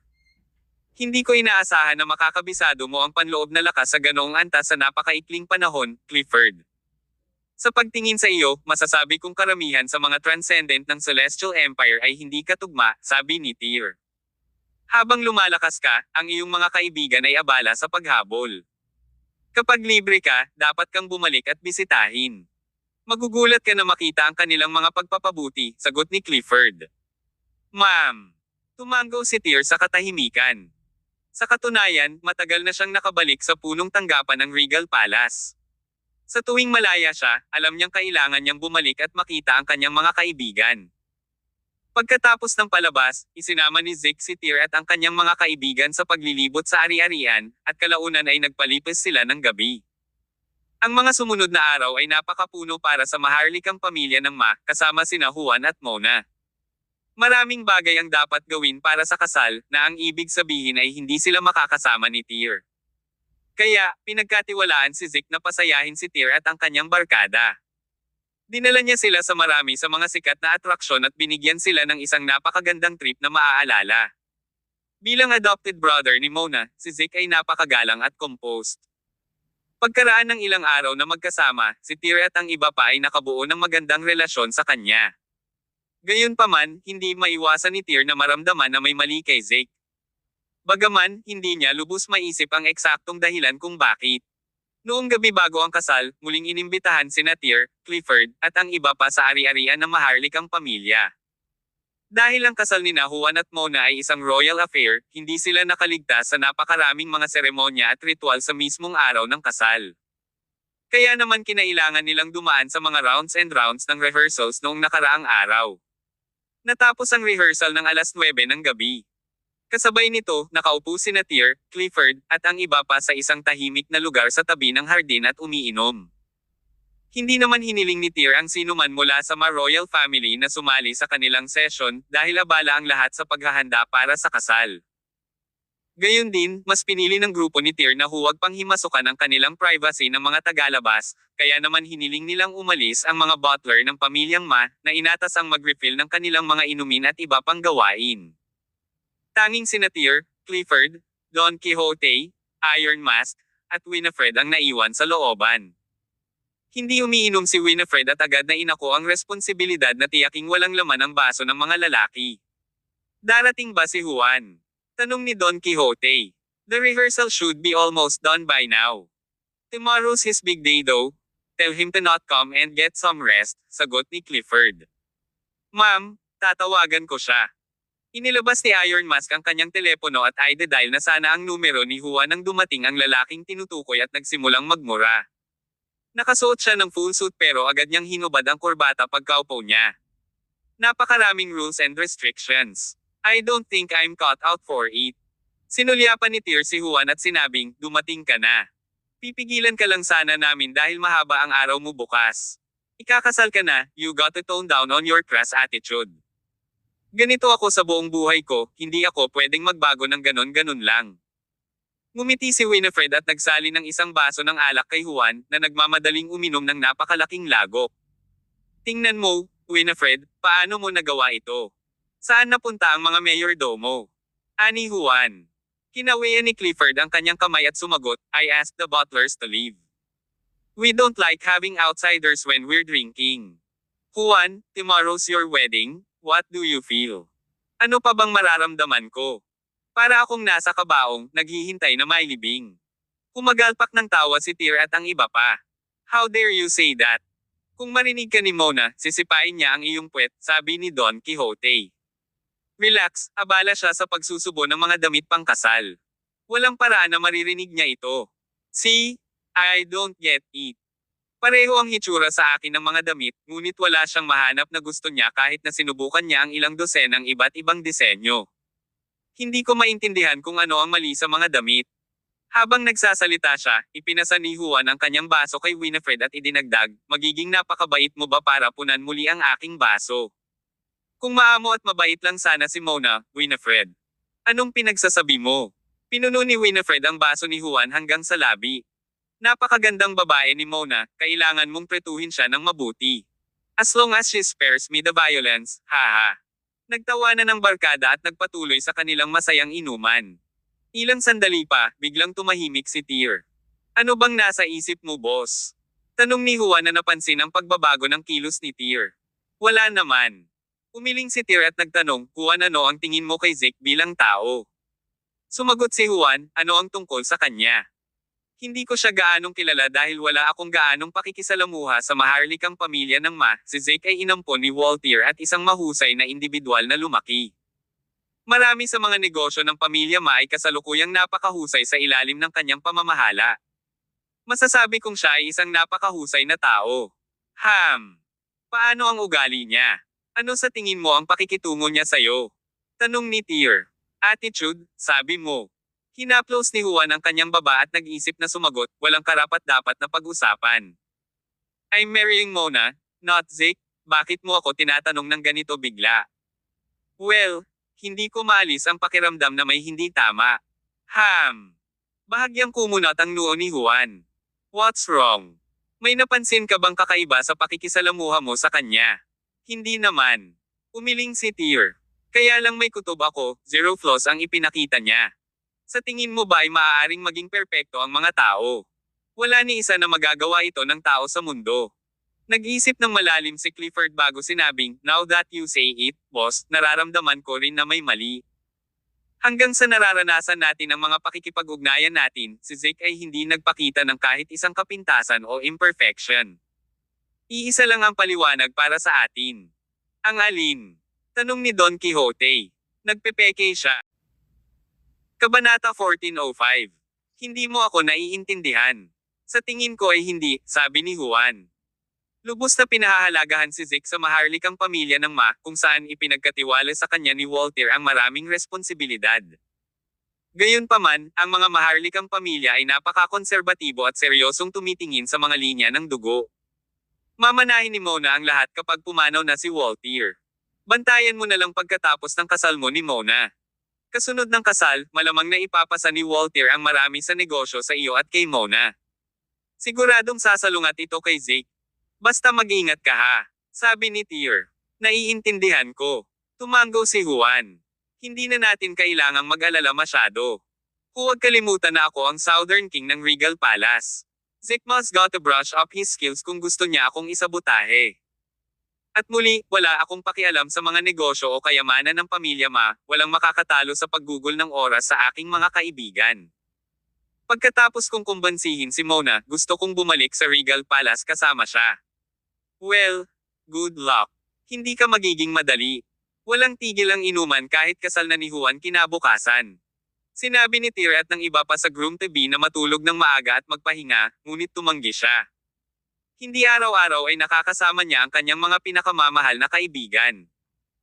Hindi ko inaasahan na makakabisado mo ang panloob na lakas sa ganoong antas sa napakaikling panahon, Clifford. Sa pagtingin sa iyo, masasabi kong karamihan sa mga transcendent ng Celestial Empire ay hindi katugma, sabi ni Tyr. Habang lumalakas ka, ang iyong mga kaibigan ay abala sa paghabol. Kapag libre ka, dapat kang bumalik at bisitahin. Magugulat ka na makita ang kanilang mga pagpapabuti, sagot ni Clifford. Ma'am. Tumango si Tyr sa katahimikan. Sa katunayan, matagal na siyang nakabalik sa punong tanggapan ng Regal Palace. Sa tuwing malaya siya, alam niyang kailangan niyang bumalik at makita ang kanyang mga kaibigan. Pagkatapos ng palabas, isinama ni Zeke si Tyr at ang kanyang mga kaibigan sa paglilibot sa ari-arian, at kalaunan ay nagpalipis sila ng gabi. Ang mga sumunod na araw ay napakapuno para sa maharlikang pamilya ng Ma, kasama sina Juan at Mona. Maraming bagay ang dapat gawin para sa kasal, na ang ibig sabihin ay hindi sila makakasama ni Tyr. Kaya, pinagkatiwalaan si Zeke na pasayahin si Tyr at ang kanyang barkada. Dinala niya sila sa marami sa mga sikat na atraksyon at binigyan sila ng isang napakagandang trip na maaalala. Bilang adopted brother ni Mona, si Zeke ay napakagalang at composed. Pagkaraan ng ilang araw na magkasama, si Tyr at ang iba pa ay nakabuo ng magandang relasyon sa kanya. Gayunpaman, hindi maiwasan ni Tyr na maramdaman na may mali kay Zeke. Bagaman, hindi niya lubos maisip ang eksaktong dahilan kung bakit. Noong gabi bago ang kasal, muling inimbitahan sina Tyr, Clifford, at ang iba pa sa ari-arian ng maharlikang pamilya. Dahil ang kasal ni Juan at Mona ay isang royal affair, hindi sila nakaligtas sa napakaraming mga seremonya at ritual sa mismong araw ng kasal. Kaya naman kinailangan nilang dumaan sa mga rounds and rounds ng rehearsals noong nakaraang araw. Natapos ang rehearsal ng alas 9 ng gabi. Kasabay nito, nakaupo sina Tyr, Clifford, at ang iba pa sa isang tahimik na lugar sa tabi ng hardin at umiinom. Hindi naman hiniling ni Tyr ang sinuman mula sa Ma Royal Family na sumali sa kanilang session, dahil abala ang lahat sa paghahanda para sa kasal. Gayon din, mas pinili ng grupo ni Tyr na huwag pang himasukan ang kanilang privacy ng mga tagalabas, kaya naman hiniling nilang umalis ang mga butler ng pamilyang Ma, na inatas ang mag-refill ng kanilang mga inumin at iba pang gawain. Tanging sina Tyr, Clifford, Don Quixote, Iron Mask, at Winifred ang naiwan sa looban. Hindi umiinom si Winifred at agad na inako ang responsibilidad na tiyaking walang laman ang baso ng mga lalaki. Darating ba si Juan? Tanong ni Don Quixote. The rehearsal should be almost done by now. Tomorrow's his big day though. Tell him to not come and get some rest, sagot ni Clifford. Ma'am, tatawagan ko siya. Inilabas ni Iron Mask ang kanyang telepono at i-dial na sana ang numero ni Juan nang dumating ang lalaking tinutukoy at nagsimulang magmura. Nakasuot siya ng full suit pero agad niyang hinubad ang kurbata pagkaupo niya. Napakaraming rules and restrictions. I don't think I'm cut out for it. Sinulyapan ni Tyr si Juan at sinabing, dumating ka na. Pipigilan ka lang sana namin dahil mahaba ang araw mo bukas. Ikakasal ka na, you got to tone down on your crass attitude. Ganito ako sa buong buhay ko, hindi ako pwedeng magbago ng ganon-ganon lang. Ngumiti si Winifred at nagsali ng isang baso ng alak kay Juan, na nagmamadaling uminom ng napakalaking lagok. Tingnan mo, Winifred, paano mo nagawa ito? Saan napunta ang mga mayordomo? Ani Juan. Kinawian ni Clifford ang kanyang kamay at sumagot, I asked the butlers to leave. We don't like having outsiders when we're drinking. Juan, tomorrow's your wedding, what do you feel? Ano pa bang mararamdaman ko? Para akong nasa kabaong, naghihintay na mailibing. Kumagalpak ng tawa si Tyr at ang iba pa. How dare you say that? Kung marinig ka ni Mona, sisipain niya ang iyong puwet, sabi ni Don Quixote. Relax, abala siya sa pagsusubo ng mga damit pangkasal. Walang paraan na maririnig niya ito. See? I don't get it. Pareho ang hitsura sa akin ng mga damit, ngunit wala siyang mahanap na gusto niya kahit na sinubukan niya ang ilang dosenang iba't ibang disenyo. Hindi ko maintindihan kung ano ang mali sa mga damit. Habang nagsasalita siya, ipinasa ni Juan ang kanyang baso kay Winifred at idinagdag, magiging napakabait mo ba para punan muli ang aking baso? Kung maamo at mabait lang sana si Mona, Winifred. Anong pinagsasabi mo? Pinuno ni Winifred ang baso ni Juan hanggang sa labi. Napakagandang babae ni Mona, kailangan mong pretuhin siya ng mabuti. As long as she spares me the violence, haha. Nagtawanan ng barkada at nagpatuloy sa kanilang masayang inuman. Ilang sandali pa, biglang tumahimik si Tyr. Ano bang nasa isip mo, boss? Tanong ni Juan na napansin ang pagbabago ng kilos ni Tyr. Wala naman. Umiling si Tyr at nagtanong, Juan, ano ang tingin mo kay Zeke bilang tao? Sumagot si Juan, ano ang tungkol sa kanya? Hindi ko siya gaanong kilala dahil wala akong gaanong pakikisalamuha sa maharlikang pamilya ng si Zeke ay inampon ni Walter at isang mahusay na individual na lumaki. Marami sa mga negosyo ng pamilya Ma ay kasalukuyang napakahusay sa ilalim ng kanyang pamamahala. Masasabi kong siya ay isang napakahusay na tao. Paano ang ugali niya? Ano sa tingin mo ang pakikitungo niya sa'yo? Tanong ni Tyr. Attitude, sabi mo. Hinaplos ni Juan ang kanyang baba at nag-isip na sumagot, walang karapat-dapat na pag-usapan. I'm marrying Mona, not Zeke, bakit mo ako tinatanong ng ganito bigla? Well, hindi ko maalis ang pakiramdam na may hindi tama. Bahagyang kumunat ang noo ni Juan. What's wrong? May napansin ka bang kakaiba sa pakikisalamuha mo sa kanya? Hindi naman. Umiling si Tyr. Kaya lang may kutob ako, zero flaws ang ipinakita niya. Sa tingin mo ba ay maaaring maging perpekto ang mga tao? Wala ni isa na magagawa ito ng tao sa mundo. Nag-isip ng malalim si Clifford bago sinabing, now that you say it, boss, nararamdaman ko rin na may mali. Hanggang sa nararanasan natin ang mga pakikipag-ugnayan natin, si Zeke ay hindi nagpakita ng kahit isang kapintasan o imperfection. Iisa lang ang paliwanag para sa atin. Ang alin? Tanong ni Don Quixote. Nagpepeke siya. Kabanata 1405. Hindi mo ako naiintindihan. Sa tingin ko ay hindi, sabi ni Juan. Lubos na pinahahalagahan si Zeke sa maharlikang pamilya ng kung saan ipinagkatiwala sa kanya ni Walter ang maraming responsibilidad. Gayunpaman, ang mga maharlikang pamilya ay napakakonserbatibo at seryosong tumitingin sa mga linya ng dugo. Mamanahin ni Mona ang lahat kapag pumanaw na si Walter. Bantayan mo na lang pagkatapos ng kasal mo ni Mona. Kasunod ng kasal, malamang na ipapasa ni Walter ang marami sa negosyo sa iyo at kay Mona. Siguradong sasalungat ito kay Zeke. Basta mag-ingat ka ha, sabi ni Tyr. Naiintindihan ko. Tumango si Juan. Hindi na natin kailangang mag-alala masyado. Huwag kalimutan na ako ang Southern King ng Regal Palace. Zeke must got to brush up his skills kung gusto niya akong isabotahe. At muli, wala akong pakialam sa mga negosyo o kayamanan ng pamilya walang makakatalo sa paggugol ng oras sa aking mga kaibigan. Pagkatapos kong kumbansihin si Mona, gusto kong bumalik sa Regal Palace kasama siya. Well, good luck. Hindi ka magiging madali. Walang tigil ang inuman kahit kasal na ni Juan kinabukasan. Sinabi ni Tyr at ng iba pa sa groom-to-be na matulog ng maaga at magpahinga, ngunit tumanggi siya. Hindi araw-araw ay nakakasama niya ang kanyang mga pinakamamahal na kaibigan.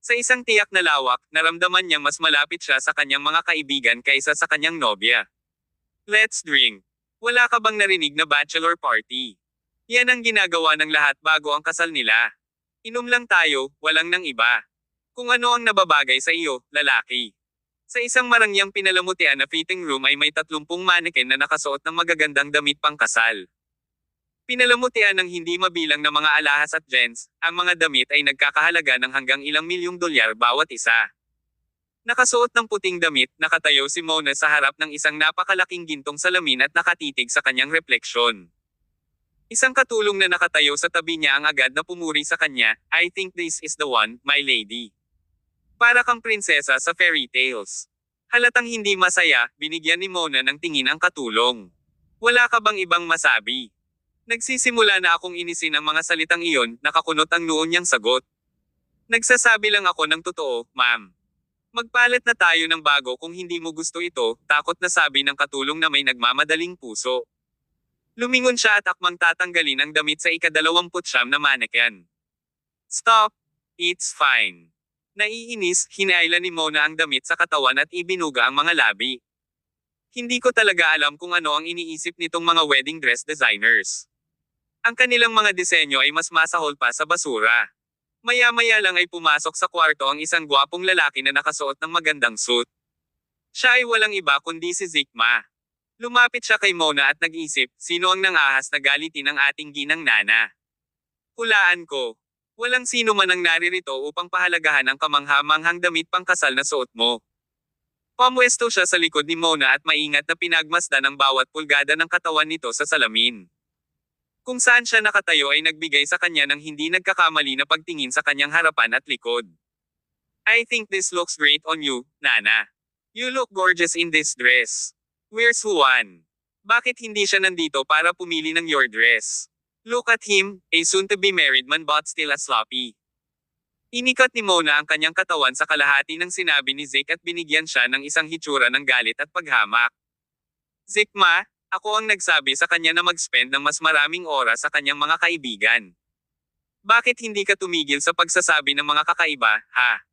Sa isang tiyak na lawak, naramdaman niyang mas malapit siya sa kanyang mga kaibigan kaysa sa kanyang nobya. Let's drink. Wala ka bang narinig na bachelor party? Yan ang ginagawa ng lahat bago ang kasal nila. Inom lang tayo, walang nang iba. Kung ano ang nababagay sa iyo, lalaki. Sa isang marangyang pinalamutian na fitting room ay may 30 mannequin na nakasuot ng magagandang damit pangkasal. Pinalamutian ng hindi mabilang na mga alahas at gems, ang mga damit ay nagkakahalaga ng hanggang ilang milyong dolyar bawat isa. Nakasuot ng puting damit, nakatayo si Mona sa harap ng isang napakalaking gintong salamin at nakatitig sa kanyang refleksyon. Isang katulong na nakatayo sa tabi niya ang agad na pumuri sa kanya, "I think this is the one, my lady." Para kang prinsesa sa fairy tales. Halatang hindi masaya, binigyan ni Mona ng tingin ang katulong. Wala ka bang ibang masabi? Nagsisimula na akong inisin ang mga salitang iyon, nakakunot ang noon niyang sagot. Nagsasabi lang ako ng totoo, ma'am. Magpalit na tayo ng bago kung hindi mo gusto ito, takot na sabi ng katulong na may nagmamadaling puso. Lumingon siya at akmang tatanggalin ang damit sa ika-29 na mannequin. Stop! It's fine. Naiinis, hinailan ni Mona ang damit sa katawan at ibinuga ang mga labi. Hindi ko talaga alam kung ano ang iniisip nitong mga wedding dress designers. Ang kanilang mga disenyo ay mas masahol pa sa basura. Maya-maya lang ay pumasok sa kwarto ang isang gwapong lalaki na nakasuot ng magandang suit. Siya ay walang iba kundi si Zic Ma. Lumapit siya kay Mona at nag-isip, sino ang nangahas na galitin ang ating ginang nana? Hulaan ko. Walang sino man ang naririto upang pahalagahan ang kamangha-manghang damit pangkasal na suot mo. Pamwesto siya sa likod ni Mona at maingat na pinagmasdan ang bawat pulgada ng katawan nito sa salamin. Kung saan siya nakatayo ay nagbigay sa kanya ng hindi nagkakamali na pagtingin sa kanyang harapan at likod. I think this looks great on you, Nana. You look gorgeous in this dress. Where's Juan? Bakit hindi siya nandito para pumili ng your dress? Look at him, a soon-to-be married man but still a sloppy. Inikat ni Mona ang kanyang katawan sa kalahati ng sinabi ni Zic at binigyan siya ng isang hitsura ng galit at paghamak. Zic Ma, ako ang nagsabi sa kanya na mag-spend ng mas maraming oras sa kanyang mga kaibigan. Bakit hindi ka tumigil sa pagsasabi ng mga kakaiba, ha?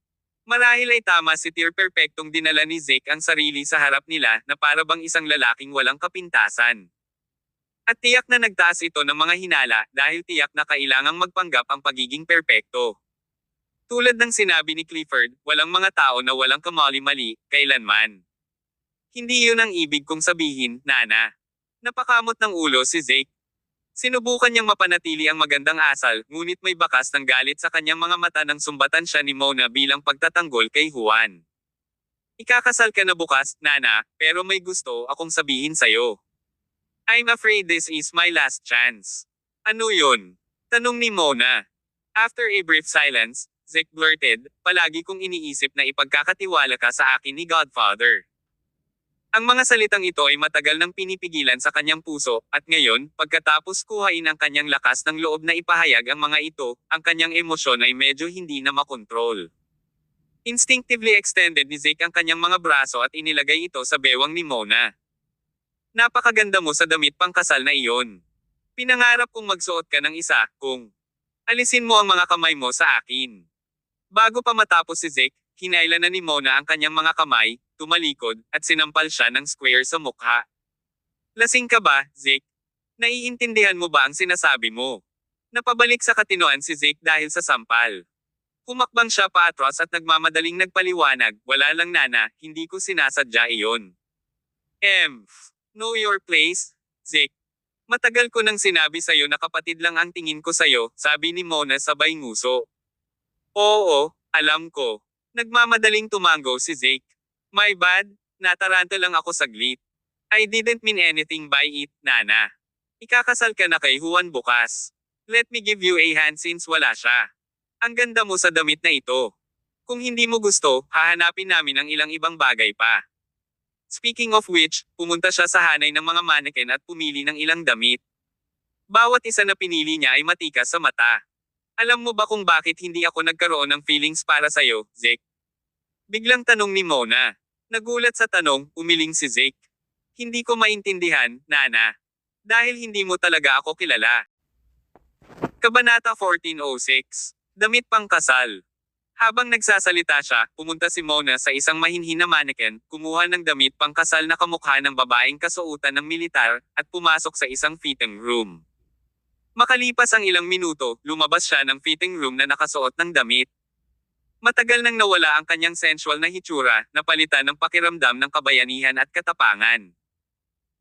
Marahil ay tama si Tear Perfectong dinala ni Zic ang sarili sa harap nila na para bang isang lalaking walang kapintasan. At tiyak na nagtaas ito ng mga hinala dahil tiyak na kailangang magpanggap ang pagiging perpekto. Tulad ng sinabi ni Clifford, walang mga tao na walang kamali-mali, kailanman. Hindi yun ang ibig kong sabihin, Nana. Napakamot ng ulo si Zic. Sinubukan niyang mapanatili ang magandang asal, ngunit may bakas ng galit sa kanyang mga mata nang sumbatan siya ni Mona bilang pagtatanggol kay Juan. Ikakasal ka na bukas, Nana, pero may gusto akong sabihin sa'yo. I'm afraid this is my last chance. Ano yun? Tanong ni Mona. After a brief silence, Zic blurted, palagi kong iniisip na ipagkakatiwala ka sa akin ni Godfather. Ang mga salitang ito ay matagal nang pinipigilan sa kanyang puso, at ngayon, pagkatapos kuhain ang kanyang lakas ng loob na ipahayag ang mga ito, ang kanyang emosyon ay medyo hindi na makontrol. Instinctively extended ni Zic ang kanyang mga braso at inilagay ito sa bewang ni Mona. Napakaganda mo sa damit pangkasal na iyon. Pinangarap kong magsuot ka ng isa, kung alisin mo ang mga kamay mo sa akin. Bago pa matapos si Zic, hinailan na ni Mona ang kanyang mga kamay, tumalikod, at sinampal siya ng square sa mukha. Lasing ka ba, Zic? Naiintindihan mo ba ang sinasabi mo? Napabalik sa katinoan si Zic dahil sa sampal. Humakbang siya paatras at nagmamadaling nagpaliwanag, wala lang Nana, hindi ko sinasadya iyon. Know your place, Zic. Matagal ko nang sinabi sa'yo na kapatid lang ang tingin ko sa'yo, sabi ni Mona sabay nguso. Oo, alam ko. Nagmamadaling tumango si Zic. My bad, nataranta lang ako saglit. I didn't mean anything by it, Nana. Ikakasal ka na kay Juan bukas. Let me give you a hand since wala siya. Ang ganda mo sa damit na ito. Kung hindi mo gusto, hahanapin namin ang ilang ibang bagay pa. Speaking of which, pumunta siya sa hanay ng mga mannequin at pumili ng ilang damit. Bawat isa na pinili niya ay matikas sa mata. Alam mo ba kung bakit hindi ako nagkaroon ng feelings para sa'yo, Zic? Biglang tanong ni Mona. Nagulat sa tanong, umiling si Zic. Hindi ko maintindihan, Nana. Dahil hindi mo talaga ako kilala. Kabanata 1406. Damit pangkasal. Habang nagsasalita siya, pumunta si Mona sa isang mahinhin na mannequin, kumuha ng damit pangkasal na kamukha ng babaeng kasuotan ng militar, at pumasok sa isang fitting room. Makalipas ang ilang minuto, lumabas siya ng fitting room na nakasuot ng damit. Matagal nang nawala ang kanyang sensual na hitsura, napalitan ng pakiramdam ng kabayanihan at katapangan.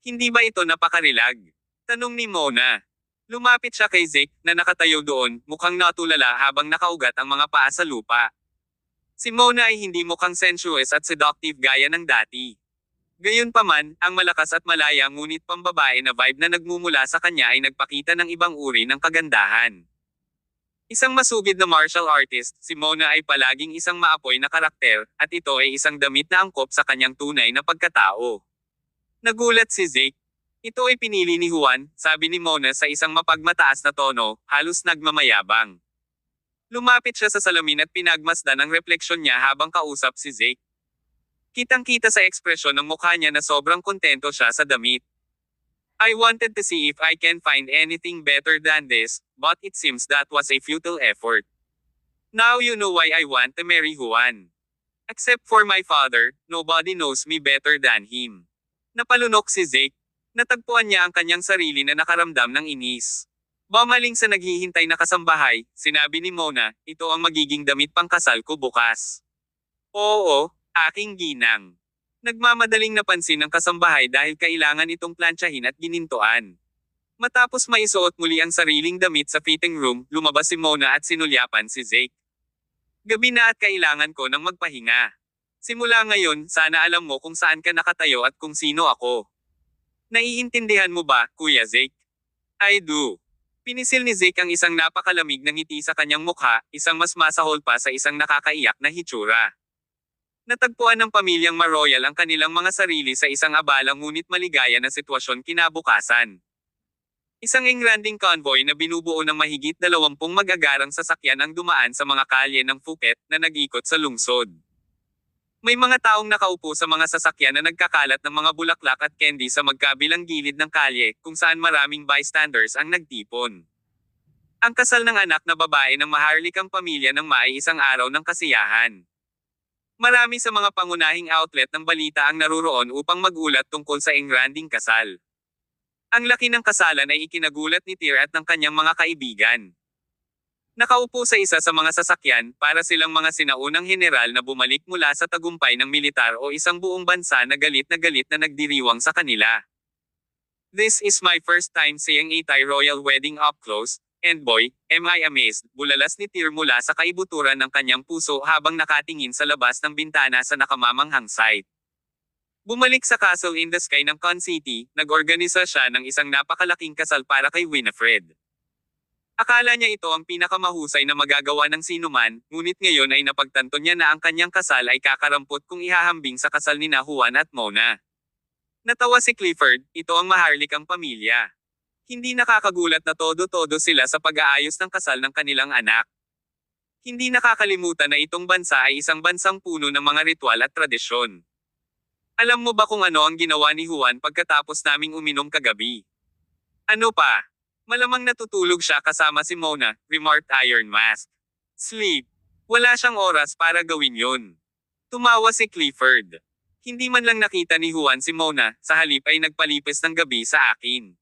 Hindi ba ito napakarilag? Tanong ni Mona. Lumapit siya kay Zeke, na nakatayo doon, mukhang natulala habang nakaugat ang mga paa sa lupa. Si Mona ay hindi mukhang sensuous at seductive gaya ng dati. Gayunpaman, ang malakas at malaya ngunit pambabae na vibe na nagmumula sa kanya ay nagpakita ng ibang uri ng kagandahan. Isang masugid na martial artist, si Mona ay palaging isang maapoy na karakter, at ito ay isang damit na angkop sa kanyang tunay na pagkatao. Nagulat si Zeke. Ito ay pinili ni Juan, sabi ni Mona sa isang mapagmataas na tono, halos nagmamayabang. Lumapit siya sa salamin at pinagmasdan ang refleksyon niya habang kausap si Zeke. Kitang-kita sa ekspresyon ng mukha niya na sobrang kontento siya sa damit. I wanted to see if I can find anything better than this, but it seems that was a futile effort. Now you know why I want to marry Juan. Except for my father, nobody knows me better than him. Napalunok si Zeke. Natagpuan niya ang kanyang sarili na nakaramdam ng inis. Bumaling sa naghihintay na kasambahay, sinabi ni Mona, ito ang magiging damit pangkasal ko bukas. Oo, aking ginang. Nagmamadaling napansin ng kasambahay dahil kailangan itong plantsahin at ginintuan. Matapos maisuot muli ang sariling damit sa fitting room, lumabas si Mona at sinulyapan si Zeke. Gabi na at kailangan ko ng magpahinga. Simula ngayon, sana alam mo kung saan ka nakatayo at kung sino ako. Naiintindihan mo ba, Kuya Zeke? I do. Pinisil ni Zeke ang isang napakalamig na ngiti sa kanyang mukha, isang mas masahol pa sa isang nakakaiyak na hitsura. Natagpuan ng pamilyang Maroyal ang kanilang mga sarili sa isang abala ngunit maligaya na sitwasyon kinabukasan. Isang engranding convoy na binubuo ng mahigit 20 magagarang sasakyan ang dumaan sa mga kalye ng Phuket na nag-ikot sa lungsod. May mga taong nakaupo sa mga sasakyan na nagkakalat ng mga bulaklak at candy sa magkabilang gilid ng kalye, kung saan maraming bystanders ang nagtipon. Ang kasal ng anak na babae ng maharlikang pamilya ng Ma ay isang araw ng kasiyahan. Marami sa mga pangunahing outlet ng balita ang naruroon upang magulat tungkol sa engranding kasal. Ang laki ng kasalan ay ikinagulat ni Tyr at ng kanyang mga kaibigan. Nakaupo sa isa sa mga sasakyan, para silang mga sinaunang general na bumalik mula sa tagumpay ng militar o isang buong bansa na galit na nagdiriwang sa kanila. This is my first time seeing a Thai royal wedding up close. And boy, am I amazed, bulalas ni Tyr mula sa kaibuturan ng kanyang puso habang nakatingin sa labas ng bintana sa nakamamanghang site. Bumalik sa Castle in the Sky ng Con City, nag-organisa siya ng isang napakalaking kasal para kay Winifred. Akala niya ito ang pinakamahusay na magagawa ng sinuman, ngunit ngayon ay napagtanto niya na ang kanyang kasal ay kakarampot kung ihahambing sa kasal ni Juan at Mona. Natawa si Clifford, ito ang maharlikang pamilya. Hindi nakakagulat na todo-todo sila sa pag-aayos ng kasal ng kanilang anak. Hindi nakakalimutan na itong bansa ay isang bansang puno ng mga ritual at tradisyon. Alam mo ba kung ano ang ginawa ni Juan pagkatapos naming uminom kagabi? Ano pa? Malamang natutulog siya kasama si Mona, remarked Iron Mask. Sleep. Wala siyang oras para gawin yun. Tumawa si Clifford. Hindi man lang nakita ni Juan si Mona, sa halip ay nagpalipis ng gabi sa akin.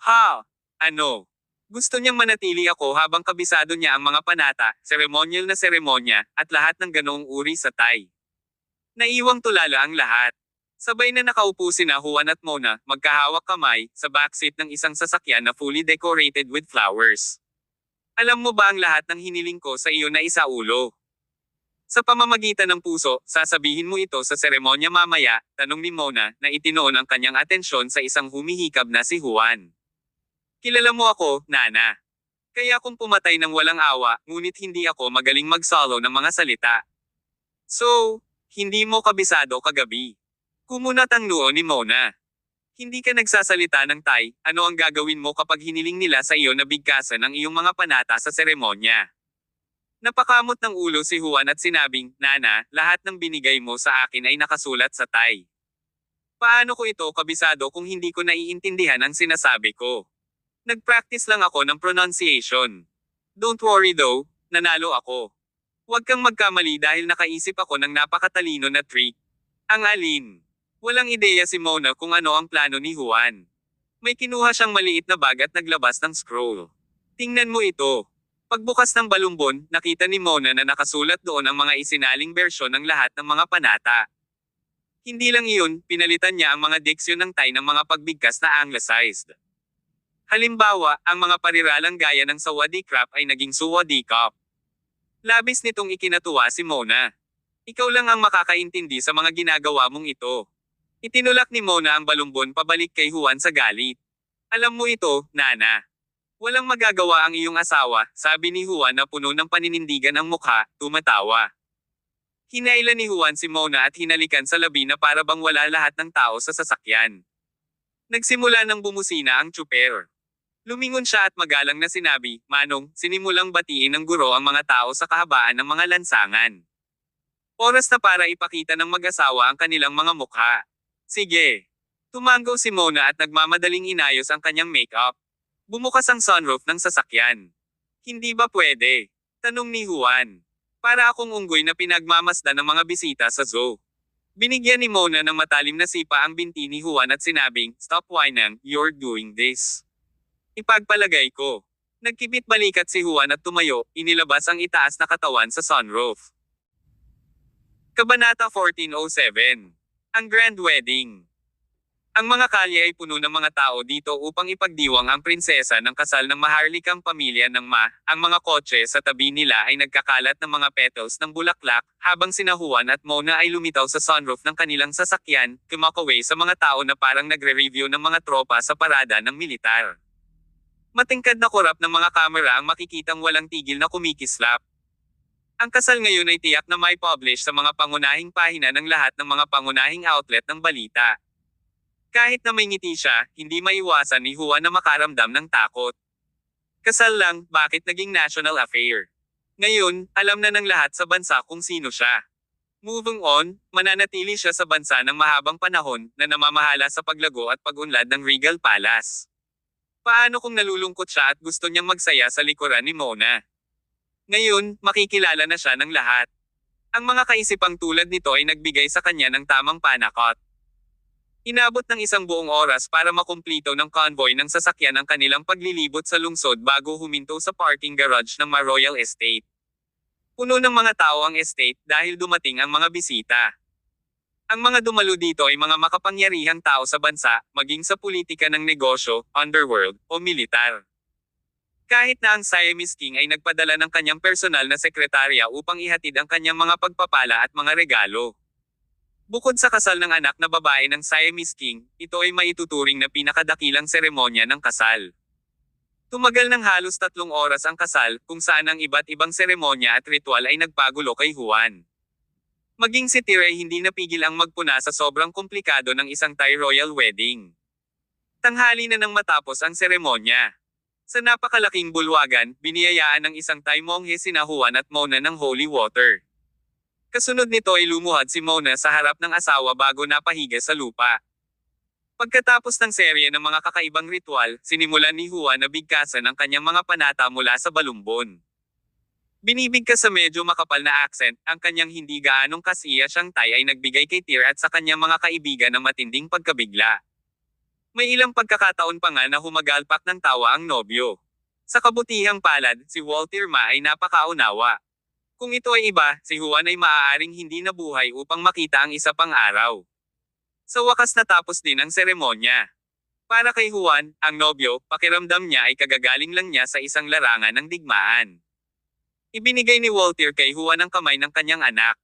Ha? Ano? Gusto niyang manatili ako habang kabisado niya ang mga panata, seremonyal na seremonya, at lahat ng ganoong uri sa Thai. Naiwang tulala ang lahat. Sabay na nakaupo sina Juan at Mona, magkahawak kamay, sa backseat ng isang sasakyan na fully decorated with flowers. Alam mo ba ang lahat ng hiniling ko sa iyo na isaulo? Sa pamamagitan ng puso, sasabihin mo ito sa seremonya mamaya, tanong ni Mona, na itinoon ang kanyang atensyon sa isang humihikab na si Juan. Kilala mo ako, Nana. Kaya kung pumatay ng walang awa, ngunit hindi ako magaling mag-solo ng mga salita. So, hindi mo kabisado kagabi. Kumunat ang noo ni Mona. Hindi ka nagsasalita ng Thai, ano ang gagawin mo kapag hiniling nila sa iyo na bigkasan ang iyong mga panata sa seremonya? Napakamot ng ulo si Juan at sinabing, Nana, lahat ng binigay mo sa akin ay nakasulat sa Thai. Paano ko ito kabisado kung hindi ko naiintindihan ang sinasabi ko? Nag-practice lang ako ng pronunciation. Don't worry though, nanalo ako. Huwag kang magkamali dahil nakaisip ako ng napakatalino na trick. Ang alin? Walang ideya si Mona kung ano ang plano ni Juan. May kinuha siyang maliit na bag at naglabas ng scroll. Tingnan mo ito. Pagbukas ng balumbon, nakita ni Mona na nakasulat doon ang mga isinaling bersyon ng lahat ng mga panata. Hindi lang iyon, pinalitan niya ang mga diksyon ng Thai ng mga pagbigkas na anglicized. Halimbawa, ang mga pariralang gaya ng Sawadee Krap ay naging Suwadee Kap. Labis nitong ikinatuwa si Mona. Ikaw lang ang makakaintindi sa mga ginagawa mong ito. Itinulak ni Mona ang balumbon pabalik kay Juan sa galit. Alam mo ito, Nana. Walang magagawa ang iyong asawa, sabi ni Juan na puno ng paninindigan ang mukha, tumatawa. Hinailan ni Juan si Mona at hinalikan sa labi na para bang wala lahat ng tao sa sasakyan. Nagsimula ng bumusina ang tsuper. Lumingon siya at magalang na sinabi, Manong, sinimulang batiin ng guro ang mga tao sa kahabaan ng mga lansangan. Oras na para ipakita ng mag-asawa ang kanilang mga mukha. Sige. Tumanggaw si Mona at nagmamadaling inayos ang kanyang make-up. Bumukas ang sunroof ng sasakyan. Hindi ba pwede? Tanong ni Juan. Para akong unggoy na pinagmamasdan ng mga bisita sa zoo. Binigyan ni Mona ng matalim na sipa ang binti ni Juan at sinabing, Stop whining, you're doing this. Ipagpalagay ko. Nagkibit balikat si Juan at tumayo, inilabas ang itaas na katawan sa sunroof. Kabanata 1407. Ang Grand Wedding. Ang mga kalye ay puno ng mga tao dito upang ipagdiwang ang prinsesa ng kasal ng maharlikang pamilya ng Ma. Ang mga kotse sa tabi nila ay nagkakalat ng mga petals ng bulaklak, habang sina Juan at Mona ay lumitaw sa sunroof ng kanilang sasakyan, kumakaway sa mga tao na parang nagre-review ng mga tropa sa parada ng militar. Matingkad na kurap ng mga kamera ang makikitang walang tigil na kumikislap. Ang kasal ngayon ay tiyak na may publish sa mga pangunahing pahina ng lahat ng mga pangunahing outlet ng balita. Kahit na may ngiti siya, hindi maiwasan ni Juan na makaramdam ng takot. Kasal lang, bakit naging national affair? Ngayon, alam na ng lahat sa bansa kung sino siya. Moving on, mananatili siya sa bansa ng mahabang panahon na namamahala sa paglago at pag-unlad ng Regal Palace. Paano kung nalulungkot siya at gusto niyang magsaya sa likuran ni Mona? Ngayon, makikilala na siya ng lahat. Ang mga kaisipang tulad nito ay nagbigay sa kanya ng tamang panakot. Inabot ng isang buong oras para makumplito ng convoy ng sasakyan ang kanilang paglilibot sa lungsod bago huminto sa parking garage ng Ma Royal Estate. Puno ng mga tao ang estate dahil dumating ang mga bisita. Ang mga dumalo dito ay mga makapangyarihang tao sa bansa, maging sa politika ng negosyo, underworld, o militar. Kahit na ang Siamese King ay nagpadala ng kanyang personal na sekretarya upang ihatid ang kanyang mga pagpapala at mga regalo. Bukod sa kasal ng anak na babae ng Siamese King, ito ay maituturing na pinakadakilang seremonya ng kasal. Tumagal ng halos 3 oras ang kasal, kung saan ang iba't ibang seremonya at ritual ay nagpagulo kay Juan. Maging si Tyr ay hindi napigil ang magpuna sa sobrang komplikado ng isang Thai royal wedding. Tanghali na nang matapos ang seremonya. Sa napakalaking bulwagan, biniyayaan ng isang Thai monghe sina Juan at Mona ng holy water. Kasunod nito ay lumuhad si Mona sa harap ng asawa bago napahiga sa lupa. Pagkatapos ng serye ng mga kakaibang ritual, sinimulan ni Juan na bigkasan ang kanyang mga panata mula sa balumbon. Binibigkas sa medyo makapal na accent, ang kanyang hindi gaanong kasiya siyang Thai ay nagbigay kay Tyr at sa kanyang mga kaibigan ng matinding pagkabigla. May ilang pagkakataon pa nga na humagalpak ng tawa ang nobyo. Sa kabutihang palad, si Walter Ma ay napakaunawa. Kung ito ay iba, si Juan ay maaaring hindi nabuhay upang makita ang isa pang araw. Sa wakas natapos din ang seremonya. Para kay Juan, ang nobyo, pakiramdam niya ay kagagaling lang niya sa isang larangan ng digmaan. Ibinigay ni Walter kay Juan ang kamay ng kanyang anak.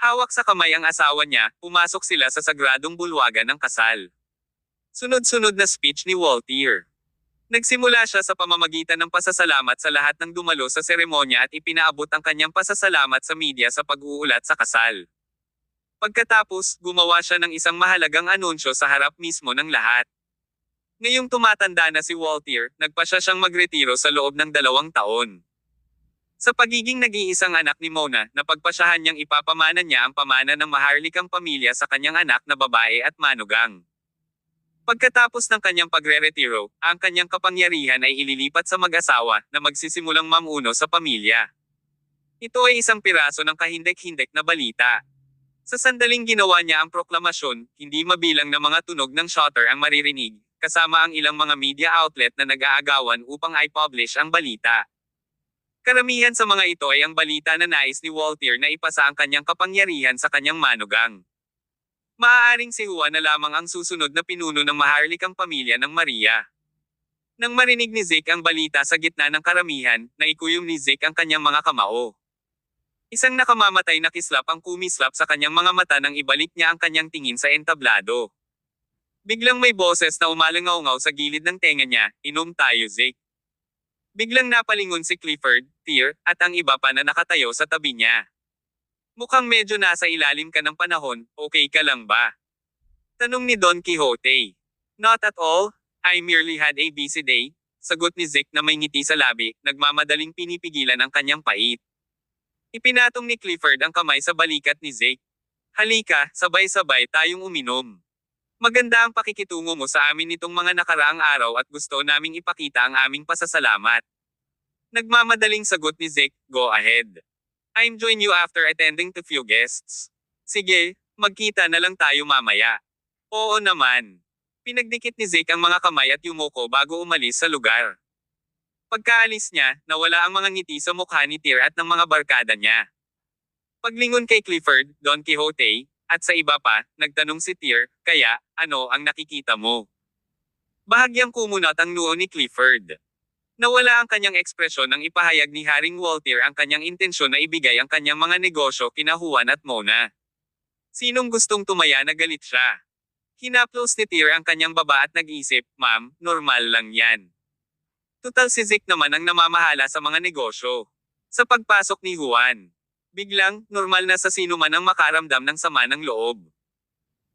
Hawak sa kamay ang asawa niya, pumasok sila sa sagradong bulwagan ng kasal. Sunod-sunod na speech ni Walter. Nagsimula siya sa pamamagitan ng pasasalamat sa lahat ng dumalo sa seremonya at ipinaabot ang kanyang pasasalamat sa media sa pag-uulat sa kasal. Pagkatapos, gumawa siya ng isang mahalagang anunsyo sa harap mismo ng lahat. Ngayong tumatanda na si Walter, nagpa siyang magretiro sa loob ng 2 taon. Sa pagiging nag-iisang anak ni Mona, napagpasyahan niyang ipapamana niya ang pamana ng maharlikang pamilya sa kanyang anak na babae at manugang. Pagkatapos ng kanyang pagre-retiro, ang kanyang kapangyarihan ay ililipat sa mag-asawa na magsisimulang mamuno sa pamilya. Ito ay isang piraso ng kahindek-hindek na balita. Sa sandaling ginawa niya ang proklamasyon, hindi mabilang na mga tunog ng shutter ang maririnig, kasama ang ilang mga media outlet na nag-aagawan upang i-publish ang balita. Karamihan sa mga ito ay ang balita na nais ni Walter na ipasa ang kanyang kapangyarihan sa kanyang manugang. Maaaring si Juan na lamang ang susunod na pinuno ng maharlikang pamilya ng Maria. Nang marinig ni Zeke ang balita sa gitna ng karamihan, naikuyom ni Zeke ang kanyang mga kamao. Isang nakamamatay na kislap ang kumislap sa kanyang mga mata nang ibalik niya ang kanyang tingin sa entablado. Biglang may boses na umalangaw-ngaw sa gilid ng tenga niya, "Inom tayo, Zeke." Biglang napalingon si Clifford, Tyr, at ang iba pa na nakatayo sa tabi niya. "Mukhang medyo nasa ilalim ka ng panahon, okay ka lang ba?" Tanong ni Don Quixote. "Not at all, I merely had a busy day," sagot ni Zeke na may ngiti sa labi, nagmamadaling pinipigilan ang kanyang pait. Ipinatong ni Clifford ang kamay sa balikat ni Zeke. "Halika, sabay-sabay tayong uminom. Maganda ang pakikitungo mo sa amin nitong mga nakaraang araw at gusto naming ipakita ang aming pasasalamat." Nagmamadaling sagot ni Zeke, "Go ahead. I'm join you after attending to few guests." "Sige, magkita na lang tayo mamaya." "Oo naman." Pinagdikit ni Zeke ang mga kamay at yumuko bago umalis sa lugar. Pagkaalis niya, nawala ang mga ngiti sa mukha ni Tyr at ng mga barkada niya. Paglingon kay Clifford, Don Quixote, at sa iba pa, nagtanong si Tyr, "Kaya, ano ang nakikita mo?" Bahagyang kumunat ang noo ni Clifford. Nawala ang kanyang ekspresyon nang ipahayag ni Haring Walter ang kanyang intensyon na ibigay ang kanyang mga negosyo kina Juan at Mona. Sinong gustong tumaya na galit siya? Hinaplos ni Tyr ang kanyang baba at nag-isip, "Ma'am, normal lang yan. Tutal si Zeke naman ang namamahala sa mga negosyo." Sa pagpasok ni Juan, biglang, normal na sa sino man ang makaramdam ng sama ng loob.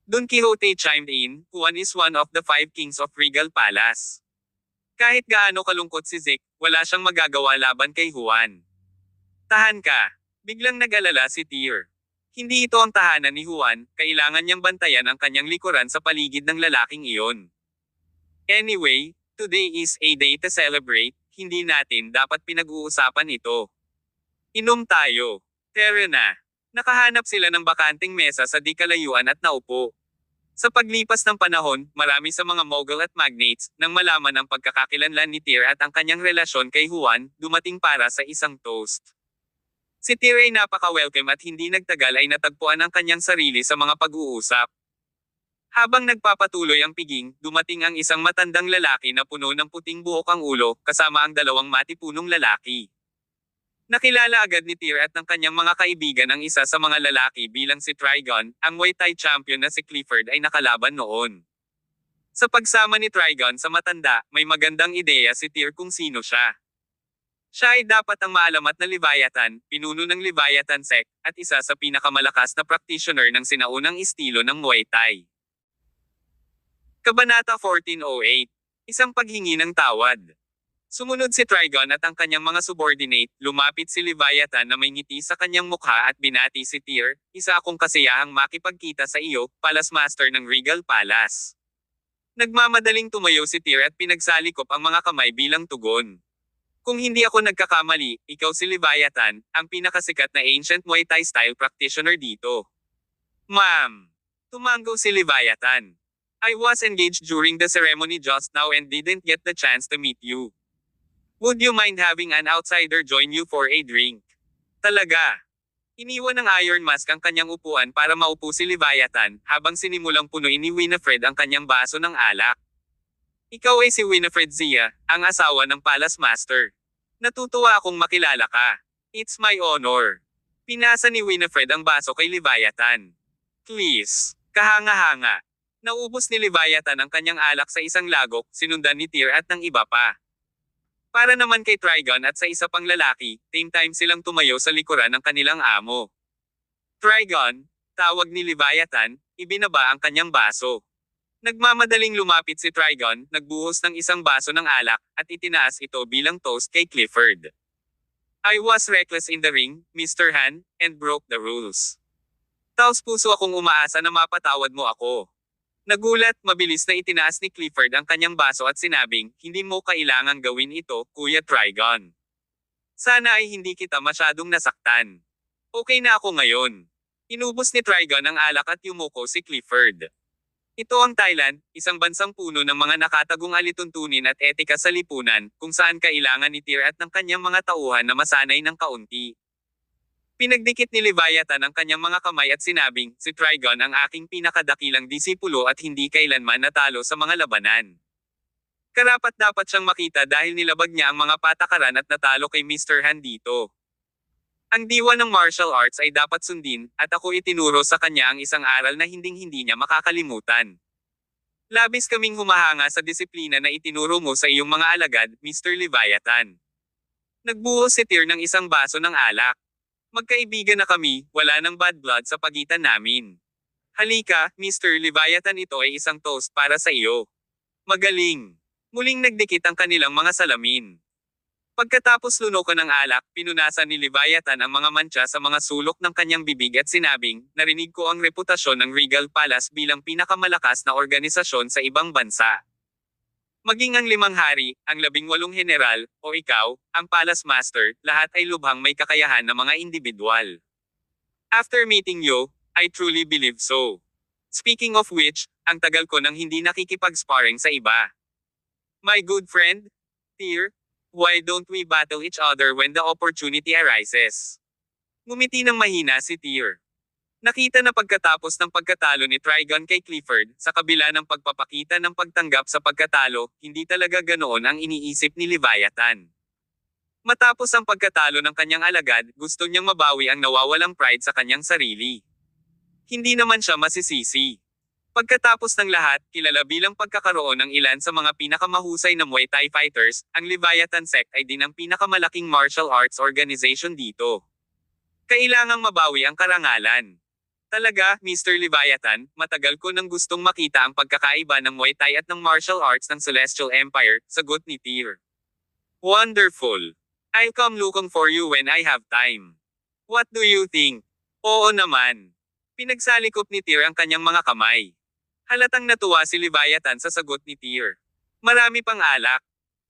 Don Quixote chimed in, "Juan is one of the 5 kings of Regal Palace. Kahit gaano kalungkot si Zeke, wala siyang magagawa laban kay Juan." "Tahan ka." Biglang nag-alala si Tyr. Hindi ito ang tahanan ni Juan, kailangan niyang bantayan ang kanyang likuran sa paligid ng lalaking iyon. "Anyway, today is a day to celebrate, hindi natin dapat pinag-uusapan ito. Inom tayo." Tara na. Nakahanap sila ng bakanting mesa sa di kalayuan at naupo. Sa paglipas ng panahon, marami sa mga mogul at magnates, nang malaman ang pagkakakilanlan ni Tyr at ang kanyang relasyon kay Juan, dumating para sa isang toast. Si Tyr ay napaka-welcome at hindi nagtagal ay natagpuan ang kanyang sarili sa mga pag-uusap. Habang nagpapatuloy ang piging, dumating ang isang matandang lalaki na puno ng puting buhok ang ulo, kasama ang 2 matipunong lalaki. Nakilala agad ni Tyr at ng kanyang mga kaibigan ang isa sa mga lalaki bilang si Trigon, ang Muay Thai champion na si Clifford ay nakalaban noon. Sa pagsama ni Trigon sa matanda, may magandang ideya si Tyr kung sino siya. Siya ay dapat ang maalamat na Leviathan, pinuno ng Leviathan sect, at isa sa pinakamalakas na practitioner ng sinaunang estilo ng Muay Thai. Kabanata 1408. Isang paghingi ng tawad. Sumunod si Trigon at ang kanyang mga subordinate, lumapit si Leviathan na may ngiti sa kanyang mukha at binati si Tyr, "Isa akong kasiyahang makipagkita sa iyo, Palace Master ng Regal Palace." Nagmamadaling tumayo si Tyr at pinagsalikop ang mga kamay bilang tugon. "Kung hindi ako nagkakamali, ikaw si Leviathan, ang pinakasikat na ancient Muay Thai style practitioner dito." "Ma'am." Tumanggo si Leviathan. "I was engaged during the ceremony just now and didn't get the chance to meet you. Would you mind having an outsider join you for a drink?" Talaga. Iniwan ng Iron Mask ang kanyang upuan para maupo si Leviathan, habang sinimulang punuin ni Winifred ang kanyang baso ng alak. "Ikaw ay si Winifred Zia, ang asawa ng Palace Master. Natutuwa akong makilala ka. It's my honor." Pinasa ni Winifred ang baso kay Leviathan. "Please." Kahanga-hanga. Naubos ni Leviathan ang kanyang alak sa isang lagok, sinundan ni Tyr at ng iba pa. Para naman kay Trigon at sa isa pang lalaki, same time silang tumayo sa likuran ng kanilang amo. "Trigon," tawag ni Leviathan, ibinaba ang kanyang baso. Nagmamadaling lumapit si Trigon, nagbuhos ng isang baso ng alak, at itinaas ito bilang toast kay Clifford. "I was reckless in the ring, Mr. Han, and broke the rules. Taos-puso akong umaasa na mapatawad mo ako." Nagulat, mabilis na itinaas ni Clifford ang kanyang baso at sinabing, "Hindi mo kailangang gawin ito, Kuya Trigon. Sana ay hindi kita masyadong nasaktan. Okay na ako ngayon." Inubos ni Trigon ang alak at yumuko si Clifford. Ito ang Thailand, isang bansang puno ng mga nakatagong alituntunin at etika sa lipunan, kung saan kailangan ni Tyr at ng kanyang mga tauhan na masanay ng kaunti. Pinagdikit ni Leviathan ang kanyang mga kamay at sinabing, si Trigon ang aking pinakadakilang disipulo at hindi kailanman natalo sa mga labanan. Karapat-dapat siyang makita dahil nilabag niya ang mga patakaran at natalo kay Mr. Han dito. Ang diwa ng martial arts ay dapat sundin, at ako itinuro sa kanya ang isang aral na hinding-hindi niya makakalimutan. Labis kaming humahanga sa disiplina na itinuro mo sa iyong mga alagad, Mr. Leviathan. Nagbuhos si Tyr ng isang baso ng alak. Magkaibigan na kami, wala nang bad blood sa pagitan namin. Halika, Mr. Leviathan, ito ay isang toast para sa iyo. Magaling. Muling nagdikit ang kanilang mga salamin. Pagkatapos lunukan ng alak, pinunasan ni Leviathan ang mga mantsa sa mga sulok ng kanyang bibig at sinabing, narinig ko ang reputasyon ng Regal Palace bilang pinakamalakas na organisasyon sa ibang bansa. Maging ang 5 hari, ang 18 general, o ikaw, ang Palace Master, lahat ay lubhang may kakayahan na mga individual. After meeting you, I truly believe so. Speaking of which, ang tagal ko nang hindi nakikipag-sparring sa iba. My good friend, Tyr, why don't we battle each other when the opportunity arises? Ngumiti ng mahina si Tyr. Nakita na pagkatapos ng pagkatalo ni Trigon kay Clifford, sa kabila ng pagpapakita ng pagtanggap sa pagkatalo, hindi talaga ganoon ang iniisip ni Leviathan. Matapos ang pagkatalo ng kanyang alagad, gusto niyang mabawi ang nawawalang pride sa kanyang sarili. Hindi naman siya masisisi. Pagkatapos ng lahat, kilala bilang pagkakaroon ng ilan sa mga pinakamahusay na Muay Thai fighters, ang Leviathan Sect ay din ang pinakamalaking martial arts organization dito. Kailangang mabawi ang karangalan. Talaga, Mr. Leviathan, matagal ko nang gustong makita ang pagkakaiba ng Muay Thai at ng martial arts ng Celestial Empire, sagot ni Tyr. Wonderful. I'll come looking for you when I have time. What do you think? Oo naman. Pinagsalikop ni Tyr ang kanyang mga kamay. Halatang natuwa si Leviathan sa sagot ni Tyr. Marami pang alak.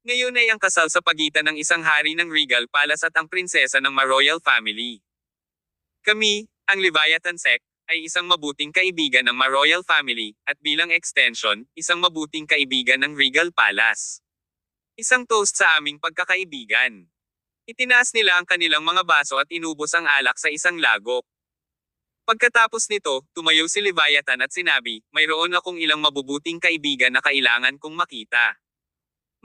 Ngayon ay ang kasal sa pagitan ng isang hari ng Regal Palace at ang prinsesa ng Ma-Royal Family. Kami, ang Leviathan Sect, ay isang mabuting kaibigan ng Ma-Royal Family, at bilang extension, isang mabuting kaibigan ng Regal Palace. Isang toast sa aming pagkakaibigan. Itinaas nila ang kanilang mga baso at inubos ang alak sa isang lagok. Pagkatapos nito, tumayo si Leviathan at sinabi, mayroon akong ilang mabubuting kaibigan na kailangan kong makita.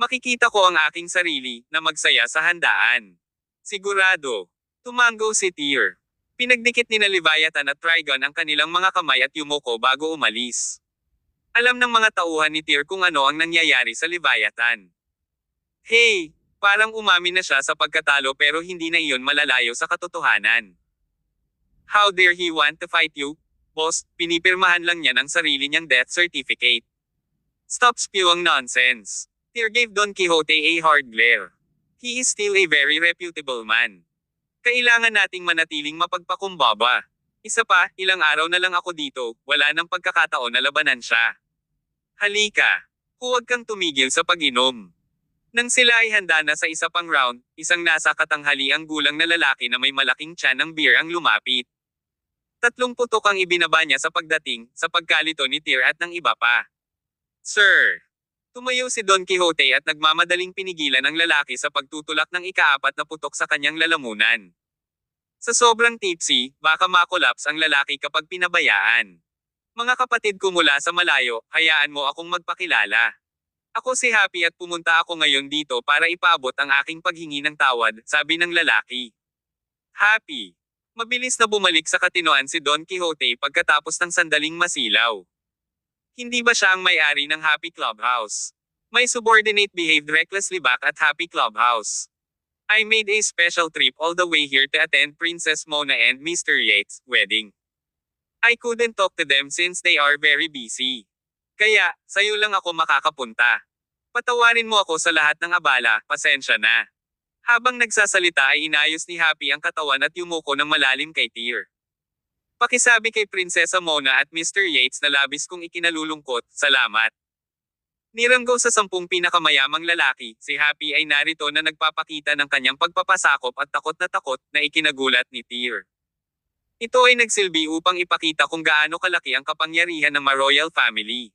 Makikita ko ang aking sarili, na magsaya sa handaan. Sigurado. Tumango si Tyr. Pinagdikit ni na Leviathan at Trigon ang kanilang mga kamay at yumuko bago umalis. Alam ng mga tauhan ni Tyr kung ano ang nangyayari sa Leviathan. Hey! Parang umamin na siya sa pagkatalo pero hindi na iyon malalayo sa katotohanan. How dare he want to fight you? Boss, pinipirmahan lang niya ng sarili niyang death certificate. Stop spewing nonsense. Tyr gave Don Quixote a hard glare. He is still a very reputable man. Kailangan nating manatiling mapagpakumbaba. Isa pa, ilang araw na lang ako dito, wala nang pagkakataon na labanan siya. Halika. Huwag kang tumigil sa pag-inom. Nang sila ay handa na sa isa pang round, isang nasa katanghaliang gulang na lalaki na may malaking tiyan ng beer ang lumapit. 30 putok ang ibinaba niya sa pagdating, sa pagkalito ni Tyr at ng iba pa. Sir! Tumayo si Don Quixote at nagmamadaling pinigilan ang lalaki sa pagtutulak ng ika-4 na putok sa kanyang lalamunan. Sa sobrang tipsy, baka makolaps ang lalaki kapag pinabayaan. Mga kapatid ko mula sa malayo, hayaan mo akong magpakilala. Ako si Happy at pumunta ako ngayon dito para ipaabot ang aking paghingi ng tawad, sabi ng lalaki. Happy. Mabilis na bumalik sa katinoan si Don Quixote pagkatapos ng sandaling masilaw. Hindi ba siya ang may-ari ng Happy Clubhouse? My subordinate behaved recklessly back at Happy Clubhouse. I made a special trip all the way here to attend Princess Mona and Mr. Yates' wedding. I couldn't talk to them since they are very busy. Kaya, sa'yo lang ako makakapunta. Patawarin mo ako sa lahat ng abala, pasensya na. Habang nagsasalita ay inayos ni Happy ang katawan at yumuko ng malalim kay Tyr. Pakisabi kay Prinsesa Mona at Mr. Yates na labis kong ikinalulungkot, salamat. Niranggo sa 10 pinakamayamang lalaki, si Happy ay narito na nagpapakita ng kanyang pagpapasakop at takot na ikinagulat ni Tyr. Ito ay nagsilbi upang ipakita kung gaano kalaki ang kapangyarihan ng Ma-royal family.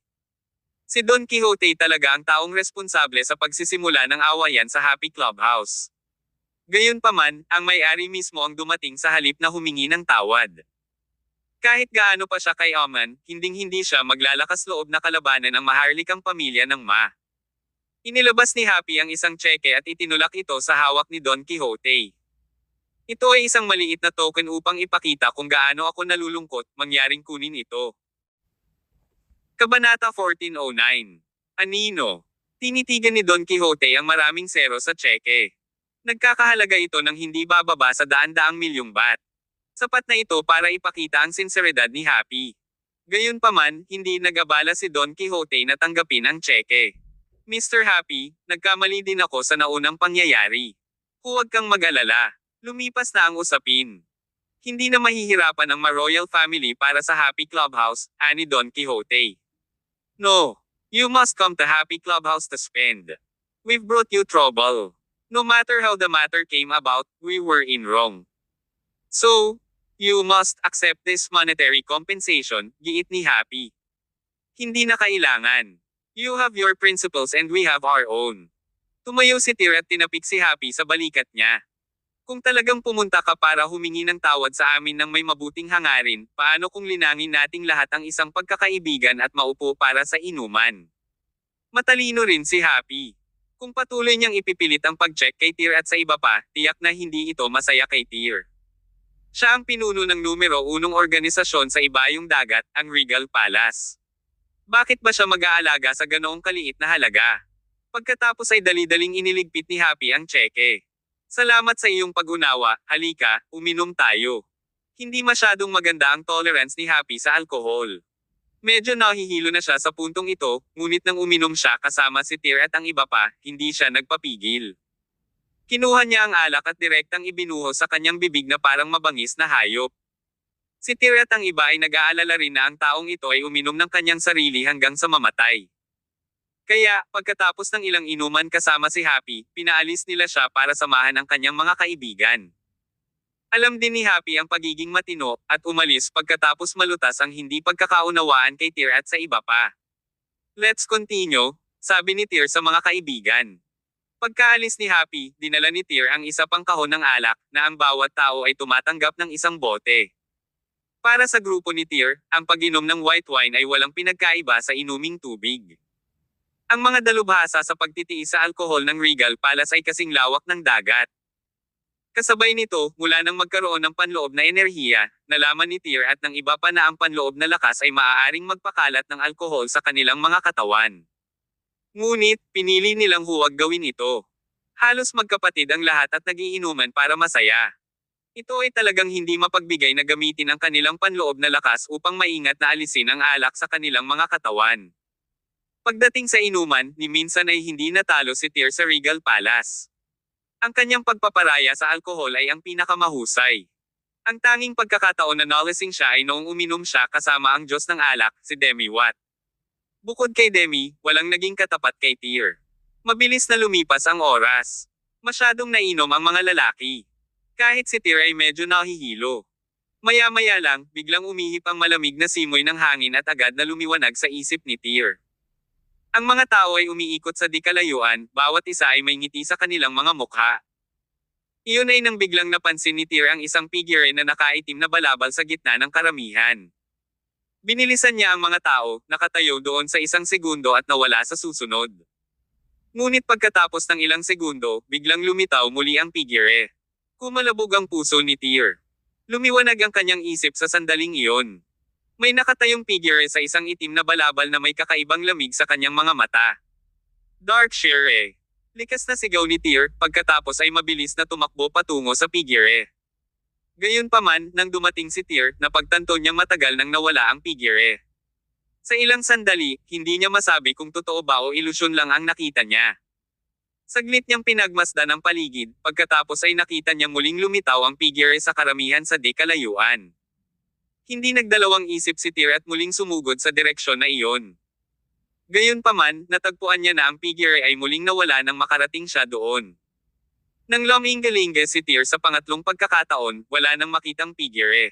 Si Don Quixote talaga ang taong responsable sa pagsisimula ng awayan sa Happy Clubhouse. Gayunpaman, ang may-ari mismo ang dumating sa halip na humingi ng tawad. Kahit gaano pa siya kayaman, hinding-hindi siya maglalakas loob na kalabanan ang maharlikang pamilya ng Ma. Inilabas ni Happy ang isang tseke at itinulak ito sa hawak ni Don Quixote. Ito ay isang maliit na token upang ipakita kung gaano ako nalulungkot, mangyaring kunin ito. Kabanata 1409. Anino. Tinitigan ni Don Quixote ang maraming zero sa tseke. Nagkakahalaga ito ng hindi bababa sa daan-daang milyong bat. Sapat na ito para ipakita ang sinseridad ni Happy. Gayunpaman, hindi nag-abala si Don Quixote na tanggapin ang tseke. Mr. Happy, nagkamali din ako sa naunang pangyayari. Huwag kang mag-alala. Lumipas na ang usapin. Hindi na mahihirapan ang Ma-royal family para sa Happy Clubhouse, ani Don Quixote. No. You must come to Happy Clubhouse to spend. We've brought you trouble. No matter how the matter came about, we were in wrong. So, you must accept this monetary compensation, giit ni Happy. Hindi na kailangan. You have your principles and we have our own. Tumayo si Tyr at tinapik si Happy sa balikat niya. Kung talagang pumunta ka para humingi ng tawad sa amin ng may mabuting hangarin, paano kung linangin nating lahat ang isang pagkakaibigan at maupo para sa inuman? Matalino rin si Happy. Kung patuloy niyang ipipilit ang pag-check kay Tyr at sa iba pa, tiyak na hindi ito masaya kay Tyr. Siya ang pinuno ng numero 1 organisasyon sa ibayong dagat, ang Regal Palace. Bakit ba siya mag-aalaga sa ganoong kaliit na halaga? Pagkatapos ay dali-daling iniligpit ni Happy ang tseke. Salamat sa iyong pag-unawa, halika, uminom tayo. Hindi masyadong maganda ang tolerance ni Happy sa alkohol. Medyo nahihilo na siya sa puntong ito, ngunit nang uminom siya kasama si Tyr at ang iba pa, hindi siya nagpapigil. Kinuha niya ang alak at direktang ibinuhos sa kanyang bibig na parang mabangis na hayop. Si Tyr at ang iba ay nag-aalala rin na ang taong ito ay uminom ng kanyang sarili hanggang sa mamatay. Kaya, pagkatapos ng ilang inuman kasama si Happy, pinaalis nila siya para samahan ang kanyang mga kaibigan. Alam din ni Happy ang pagiging matino, at umalis pagkatapos malutas ang hindi pagkakaunawaan kay Tyr at sa iba pa. Let's continue, sabi ni Tyr sa mga kaibigan. Pagkaalis ni Happy, dinala ni Tyr ang isa pang kahon ng alak, na ang bawat tao ay tumatanggap ng isang bote. Para sa grupo ni Tyr, ang pag-inom ng white wine ay walang pinagkaiba sa inuming tubig. Ang mga dalubhasa sa pagtitiis sa alkohol ng Regal Palace ay kasing lawak ng dagat. Kasabay nito, mula nang magkaroon ng panloob na enerhiya, nalaman ni Tyr at ng iba pa na ang panloob na lakas ay maaaring magpakalat ng alkohol sa kanilang mga katawan. Ngunit, pinili nilang huwag gawin ito. Halos magkapatid ang lahat at nagiinuman para masaya. Ito ay talagang hindi mapagbigay na gamitin ang kanilang panloob na lakas upang maingat na alisin ang alak sa kanilang mga katawan. Pagdating sa inuman, ni minsan ay hindi natalo si Tyr sa Regal Palace. Ang kanyang pagpaparaya sa alkohol ay ang pinakamahusay. Ang tanging pagkakataon na nalasing siya ay noong uminom siya kasama ang Diyos ng alak, si Demi Watt. Bukod kay Demi, walang naging katapat kay Tyr. Mabilis na lumipas ang oras. Masyadong nainom ang mga lalaki. Kahit si Tyr ay medyo nahihilo. Maya-maya lang, biglang umihip ang malamig na simoy ng hangin at agad na lumiwanag sa isip ni Tyr. Ang mga tao ay umiikot sa di kalayuan, bawat isa ay may ngiti sa kanilang mga mukha. Iyon ay nang biglang napansin ni Tyr ang isang figure na nakaitim na balabal sa gitna ng karamihan. Binilisan niya ang mga tao, nakatayo doon sa isang segundo at nawala sa susunod. Ngunit pagkatapos ng ilang segundo, biglang lumitaw muli ang figure. Kumalabog ang puso ni Tyr. Lumiwanag ang kanyang isip sa sandaling iyon. May nakatayong figure sa isang itim na balabal na may kakaibang lamig sa kanyang mga mata. Darkshire. Likas na sigaw ni Tyr, pagkatapos ay mabilis na tumakbo patungo sa figure. Gayunpaman, nang dumating si Tyr, napagtanto niyang matagal nang nawala ang figure. Sa ilang sandali, hindi niya masabi kung totoo ba o ilusyon lang ang nakita niya. Saglit niyang pinagmasdan ang paligid, pagkatapos ay nakita niya muling lumitaw ang figure sa karamihan sa di kalayuan. Hindi nagdalawang isip si Tyr at muling sumugod sa direksyon na iyon. Gayunpaman, natagpuan niya na ang figure ay muling nawala nang makarating siya doon. Nang luminggalinga si Tyr sa pangatlong pagkakataon, wala nang makitang figure.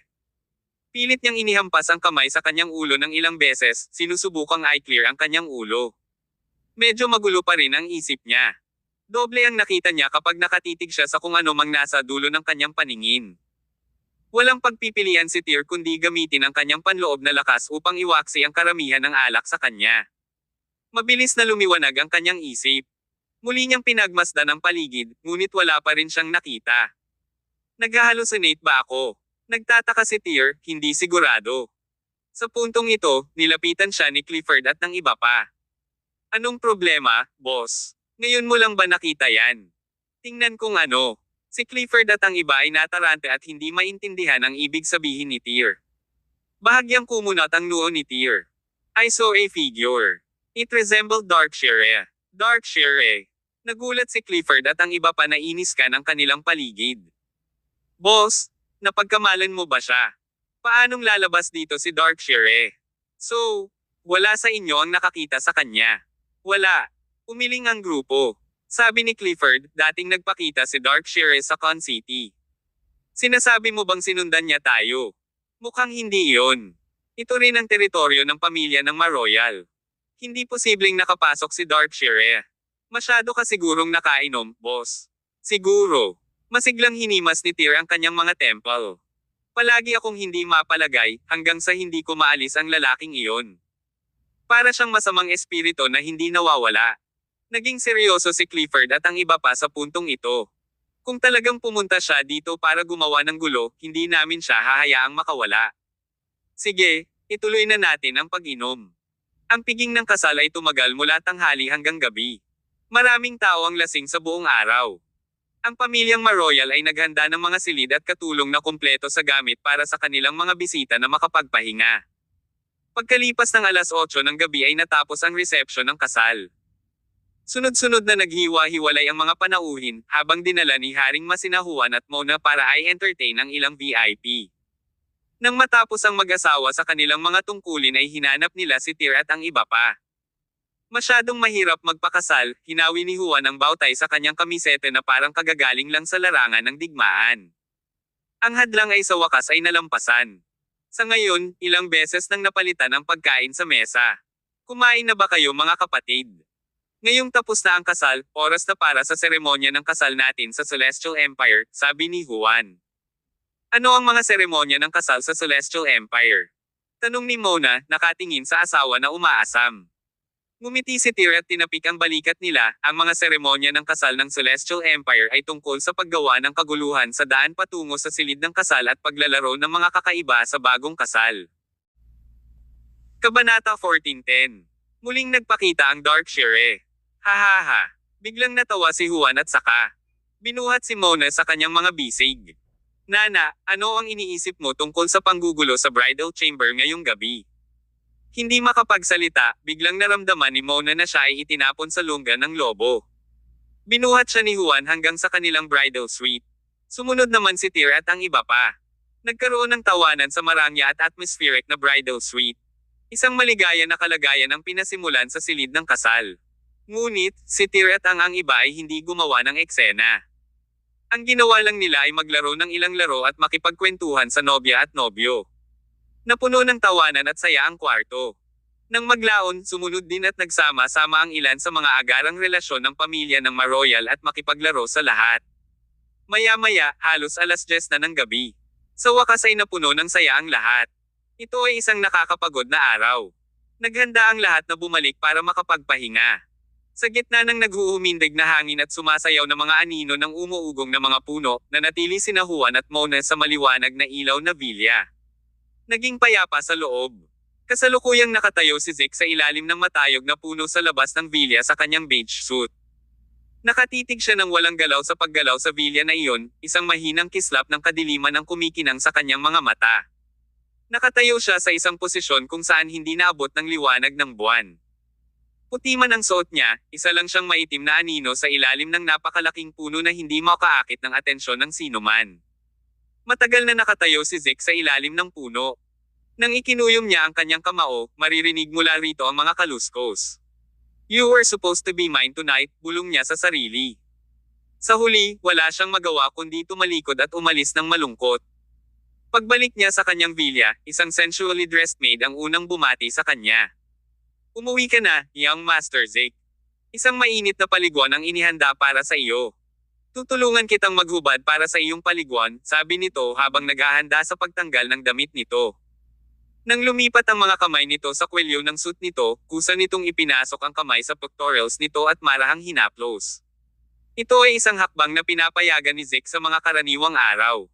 Pilit niyang inihampas ang kamay sa kanyang ulo ng ilang beses, sinusubukang i-clear ang kanyang ulo. Medyo magulo pa rin ang isip niya. Doble ang nakita niya kapag nakatitig siya sa kung ano mang nasa dulo ng kanyang paningin. Walang pagpipilian si Tyr kundi gamitin ang kanyang panloob na lakas upang iwaksi ang karamihan ng alak sa kanya. Mabilis na lumiwanag ang kanyang isip. Muli niyang pinagmasdan ang paligid, ngunit wala pa rin siyang nakita. Nag-hallucinate ba ako? Nagtataka si Tyr, hindi sigurado. Sa puntong ito, nilapitan siya ni Clifford at ng iba pa. Anong problema, boss? Ngayon mo lang ba nakita yan? Tingnan kung ano. Si Clifford at ang iba ay natarante at hindi maintindihan ang ibig sabihin ni Tyr. Bahagyang kumunat ang noo ni Tyr. I saw a figure. It resembled Darkshire. Darkshire. Nagulat si Clifford at ang iba pa na iniskan ang kanilang paligid. Boss, napagkamalan mo ba siya? Paanong lalabas dito si Darkshire? So, wala sa inyo ang nakakita sa kanya. Wala. Umiling ang grupo. Sabi ni Clifford, dating nagpakita si Darkshire sa Con City. Sinasabi mo bang sinundan niya tayo? Mukhang hindi iyon. Ito rin ang teritoryo ng pamilya ng Maroyal. Hindi posibleng nakapasok si Darkshire. Masyado ka sigurong nakainom, boss. Siguro. Masiglang hinimas ni Tyr ang kanyang mga temple. Palagi akong hindi mapalagay, hanggang sa hindi ko maalis ang lalaking iyon. Para siyang masamang espiritu na hindi nawawala. Naging seryoso si Clifford at ang iba pa sa puntong ito. Kung talagang pumunta siya dito para gumawa ng gulo, hindi namin siya hahayaang makawala. Sige, ituloy na natin ang pag-inom. Ang piging ng kasal ay tumagal mula tanghali hanggang gabi. Maraming tao ang lasing sa buong araw. Ang pamilyang Maroyal ay naghanda ng mga silid at katulong na kumpleto sa gamit para sa kanilang mga bisita na makapagpahinga. Pagkalipas ng alas 8 ng gabi ay natapos ang reception ng kasal. Sunod-sunod na naghiwa-hiwalay ang mga panauhin, habang dinala ni Haring Masinahuan at Mona para ay entertain ang ilang VIP. Nang matapos ang mag-asawa sa kanilang mga tungkulin ay hinanap nila si Tyr at ang iba pa. Masyadong mahirap magpakasal, hinawi ni Juan ang bawtay sa kanyang kamisete na parang kagagaling lang sa larangan ng digmaan. Ang hadlang ay sa wakas ay nalampasan. Sa ngayon, ilang beses nang napalitan ang pagkain sa mesa. Kumain na ba kayo mga kapatid? Ngayong tapos na ang kasal, oras na para sa seremonya ng kasal natin sa Celestial Empire, sabi ni Juan. Ano ang mga seremonya ng kasal sa Celestial Empire? Tanong ni Mona, nakatingin sa asawa na umaasam. Ngumiti si Tyr at tinapik ang balikat nila. Ang mga seremonya ng kasal ng Celestial Empire ay tungkol sa paggawa ng kaguluhan sa daan patungo sa silid ng kasal at paglalaro ng mga kakaiba sa bagong kasal. Kabanata 14:10. Muling nagpakita ang Darkshire. Hahaha. Biglang natawa si Juan at saka binuhat si Mona sa kanyang mga bisig. Nana, ano ang iniisip mo tungkol sa panggugulo sa bridal chamber ngayong gabi? Hindi makapagsalita, biglang naramdaman ni Mona na siya ay itinapon sa lungga ng lobo. Binuhat siya ni Juan hanggang sa kanilang bridal suite. Sumunod naman si Tyr at ang iba pa. Nagkaroon ng tawanan sa marangya at atmospheric na bridal suite. Isang maligaya na kalagayan ang pinasimulan sa silid ng kasal. Ngunit, si Tyr at ang iba ay hindi gumawa ng eksena. Ang ginawa lang nila ay maglaro ng ilang laro at makipagkwentuhan sa nobya at nobyo. Napuno ng tawanan at saya ang kwarto. Nang maglaon, sumunod din at nagsama-sama ang ilan sa mga agarang relasyon ng pamilya ng Maroyal at makipaglaro sa lahat. Maya-maya, halos alas 10 na ng gabi. Sa wakas ay napuno ng saya ang lahat. Ito ay isang nakakapagod na araw. Naghanda ang lahat na bumalik para makapagpahinga. Sa gitna ng naghuhumindig na hangin at sumasayaw na mga anino ng umuugong na mga puno, nanatili sina Juan at Mona sa maliwanag na ilaw na villa. Naging payapa sa loob. Kasalukuyang nakatayo si Zeke sa ilalim ng matayog na puno sa labas ng villa sa kanyang beige suit. Nakatitig siya ng walang galaw sa paggalaw sa villa na iyon, isang mahinang kislap ng kadiliman ang kumikinang sa kanyang mga mata. Nakatayo siya sa isang posisyon kung saan hindi naabot ng liwanag ng buwan. Puti man ang suot niya, isa lang siyang maitim na anino sa ilalim ng napakalaking puno na hindi makaakit ng atensyon ng sinuman. Matagal na nakatayo si Zeke sa ilalim ng puno. Nang ikinuyom niya ang kanyang kamao, maririnig mula rito ang mga kaluskos. You were supposed to be mine tonight, bulong niya sa sarili. Sa huli, wala siyang magawa kundi tumalikod at umalis ng malungkot. Pagbalik niya sa kanyang villa, isang sensually dressed maid ang unang bumati sa kanya. Umuwi ka na, young Master Zeke. Isang mainit na paliguan ang inihanda para sa iyo. Tutulungan kitang maghubad para sa iyong paliguan, sabi nito habang naghahanda sa pagtanggal ng damit nito. Nang lumipat ang mga kamay nito sa kwelyo ng suit nito, kusa nitong ipinasok ang kamay sa pectorals nito at marahang hinaplos. Ito ay isang hakbang na pinapayagan ni Zeke sa mga karaniwang araw.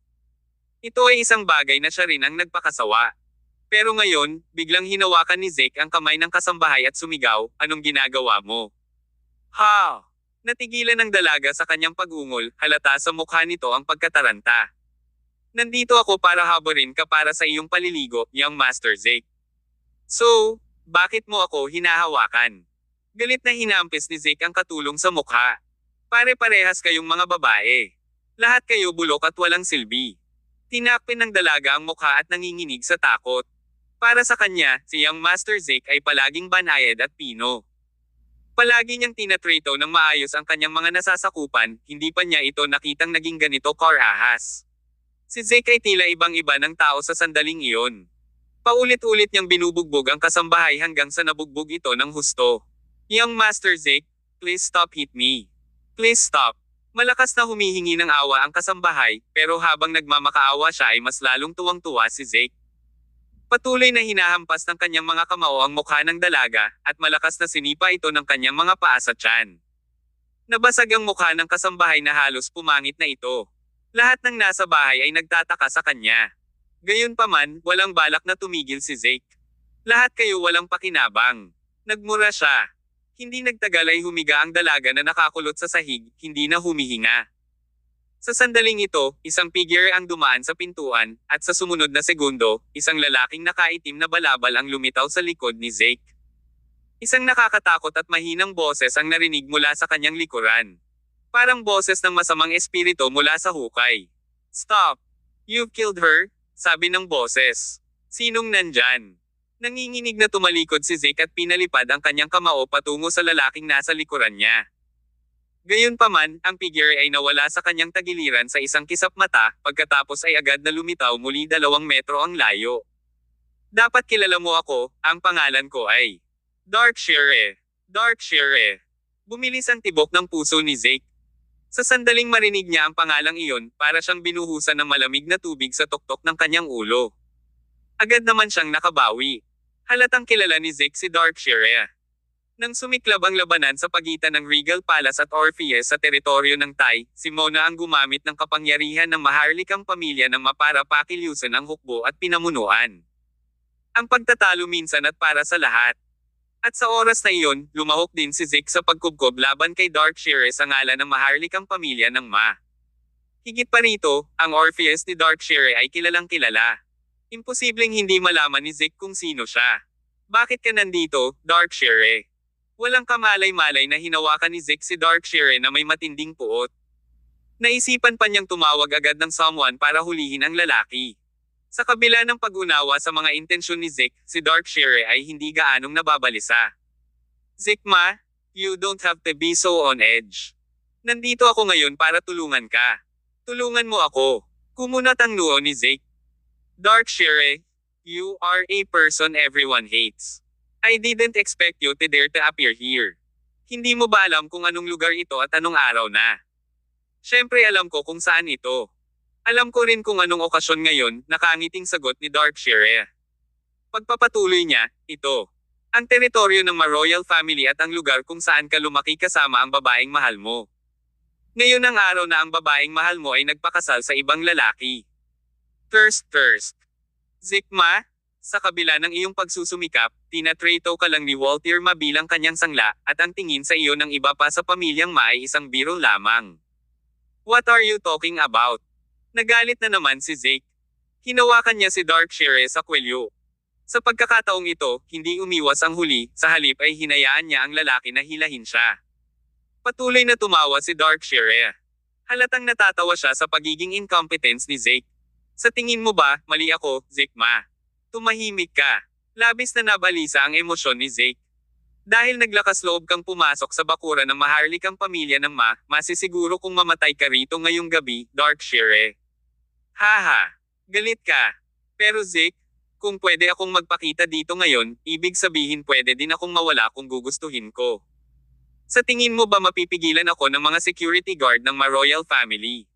Ito ay isang bagay na siya rin ang nagpakasawa. Pero ngayon, biglang hinawakan ni Zeke ang kamay ng kasambahay at sumigaw, anong ginagawa mo? Ha! Natigilan ng dalaga sa kanyang pag-ungol, halata sa mukha nito ang pagkataranta. Nandito ako para habarin ka para sa iyong paliligo, young Master Zeke. So, bakit mo ako hinahawakan? Galit na hinampis ni Zeke ang katulong sa mukha. Pare-parehas kayong mga babae. Lahat kayo bulok at walang silbi. Tinakpin ng dalaga ang mukha at nanginginig sa takot. Para sa kanya, si young Master Zeke ay palaging banayad at pino. Palagi niyang tinatrato ng maayos ang kanyang mga nasasakupan, hindi pa niya ito nakitang naging ganito karahas. Si Zeke ay tila ibang-iba ng tao sa sandaling iyon. Paulit-ulit niyang binubugbog ang kasambahay hanggang sa nabugbog ito ng husto. Young Master Zeke, please stop hit me. Please stop. Malakas na humihingi ng awa ang kasambahay, pero habang nagmamakaawa siya ay mas lalong tuwang-tuwa si Zeke. Patuloy na hinahampas ng kanyang mga kamao ang mukha ng dalaga, at malakas na sinipa ito ng kanyang mga paa sa tiyan. Nabasag ang mukha ng kasambahay na halos pumangit na ito. Lahat ng nasa bahay ay nagtataka sa kanya. Gayunpaman, walang balak na tumigil si Zeke. Lahat kayo walang pakinabang. Nagmura siya. Hindi nagtagal ay humiga ang dalaga na nakakulot sa sahig, hindi na humihinga. Sa sandaling ito, isang figure ang dumaan sa pintuan, at sa sumunod na segundo, isang lalaking nakaitim na balabal ang lumitaw sa likod ni Zeke. Isang nakakatakot at mahinang boses ang narinig mula sa kanyang likuran. Parang boses ng masamang espiritu mula sa hukay. Stop! You've killed her, sabi ng boses. Sinong nandyan? Nanginginig na tumalikod si Zeke at pinalipad ang kanyang kamao patungo sa lalaking nasa likuran niya. Gayunpaman, ang figure ay nawala sa kanyang tagiliran sa isang kisap mata, pagkatapos ay agad na lumitaw muli 2 metro ang layo. Dapat kilala mo ako, ang pangalan ko ay Darkshire. Darkshire. Bumilis ang tibok ng puso ni Zeke. Sa sandaling marinig niya ang pangalang iyon, para siyang binuhusan ng malamig na tubig sa tuktok ng kanyang ulo. Agad naman siyang nakabawi. Halatang kilala ni Zeke si Darkshire. Nang sumiklab ang labanan sa pagitan ng Regal Palace at Orpheus sa teritoryo ng Thai, si Mona ang gumamit ng kapangyarihan ng maharlikang pamilya ng mapara-pakilyusan ang hukbo at pinamunuan. Ang pagtatalo minsan at para sa lahat. At sa oras na iyon, lumahok din si Zeke sa pagkubkob laban kay Darkshire sa ngalan ng maharlikang pamilya ng Ma. Higit pa rito, ang Orpheus ni Darkshire ay kilalang kilala. Imposibleng hindi malaman ni Zeke kung sino siya. Bakit ka nandito, Darkshire? Walang kamalay-malay na hinawakan ni Zeke si Darkshire na may matinding puot. Naisipan pa niyang tumawag agad ng someone para hulihin ang lalaki. Sa kabila ng pag-unawa sa mga intensyon ni Zeke, si Darkshire ay hindi gaanong nababalisa. Zeke ma, you don't have to be so on edge. Nandito ako ngayon para tulungan ka. Tulungan mo ako. Kumunat ang noo ni Zeke. Darkshire, you are a person everyone hates. I didn't expect you to dare to appear here. Hindi mo ba alam kung anong lugar ito at anong araw na? Siyempre alam ko kung saan ito. Alam ko rin kung anong okasyon ngayon, nakangiting sagot ni Darkshire. Pagpapatuloy niya, ito. Ang teritoryo ng Ma-royal family at ang lugar kung saan ka lumaki kasama ang babaeng mahal mo. Ngayon ang araw na ang babaeng mahal mo ay nagpakasal sa ibang lalaki. Thirst. Zeke ma, sa kabila ng iyong pagsusumikap, tinatrato ka lang ni Walter Ma bilang kanyang sangla, at ang tingin sa iyo ng iba pa sa pamilyang Ma ay isang biro lamang. What are you talking about? Nagalit na naman si Zeke. Hinawakan niya si Darkshire sa kwelyo. Sa pagkakataong ito, hindi umiwas ang huli, sa halip ay hinayaan niya ang lalaki na hilahin siya. Patuloy na tumawa si Darkshire. Halatang natatawa siya sa pagiging incompetence ni Zeke. Sa tingin mo ba, mali ako, Zeke ma? Tumahimik ka. Labis na nabalisa ang emosyon ni Zeke. Dahil naglakas loob kang pumasok sa bakuran ng maharlikang pamilya ng Ma, masisiguro kung mamatay ka rito ngayong gabi, Darkshire. Haha. Galit ka. Pero Zeke, kung pwede akong magpakita dito ngayon, ibig sabihin pwede din akong mawala kung gugustuhin ko. Sa tingin mo ba mapipigilan ako ng mga security guard ng ma-royal family?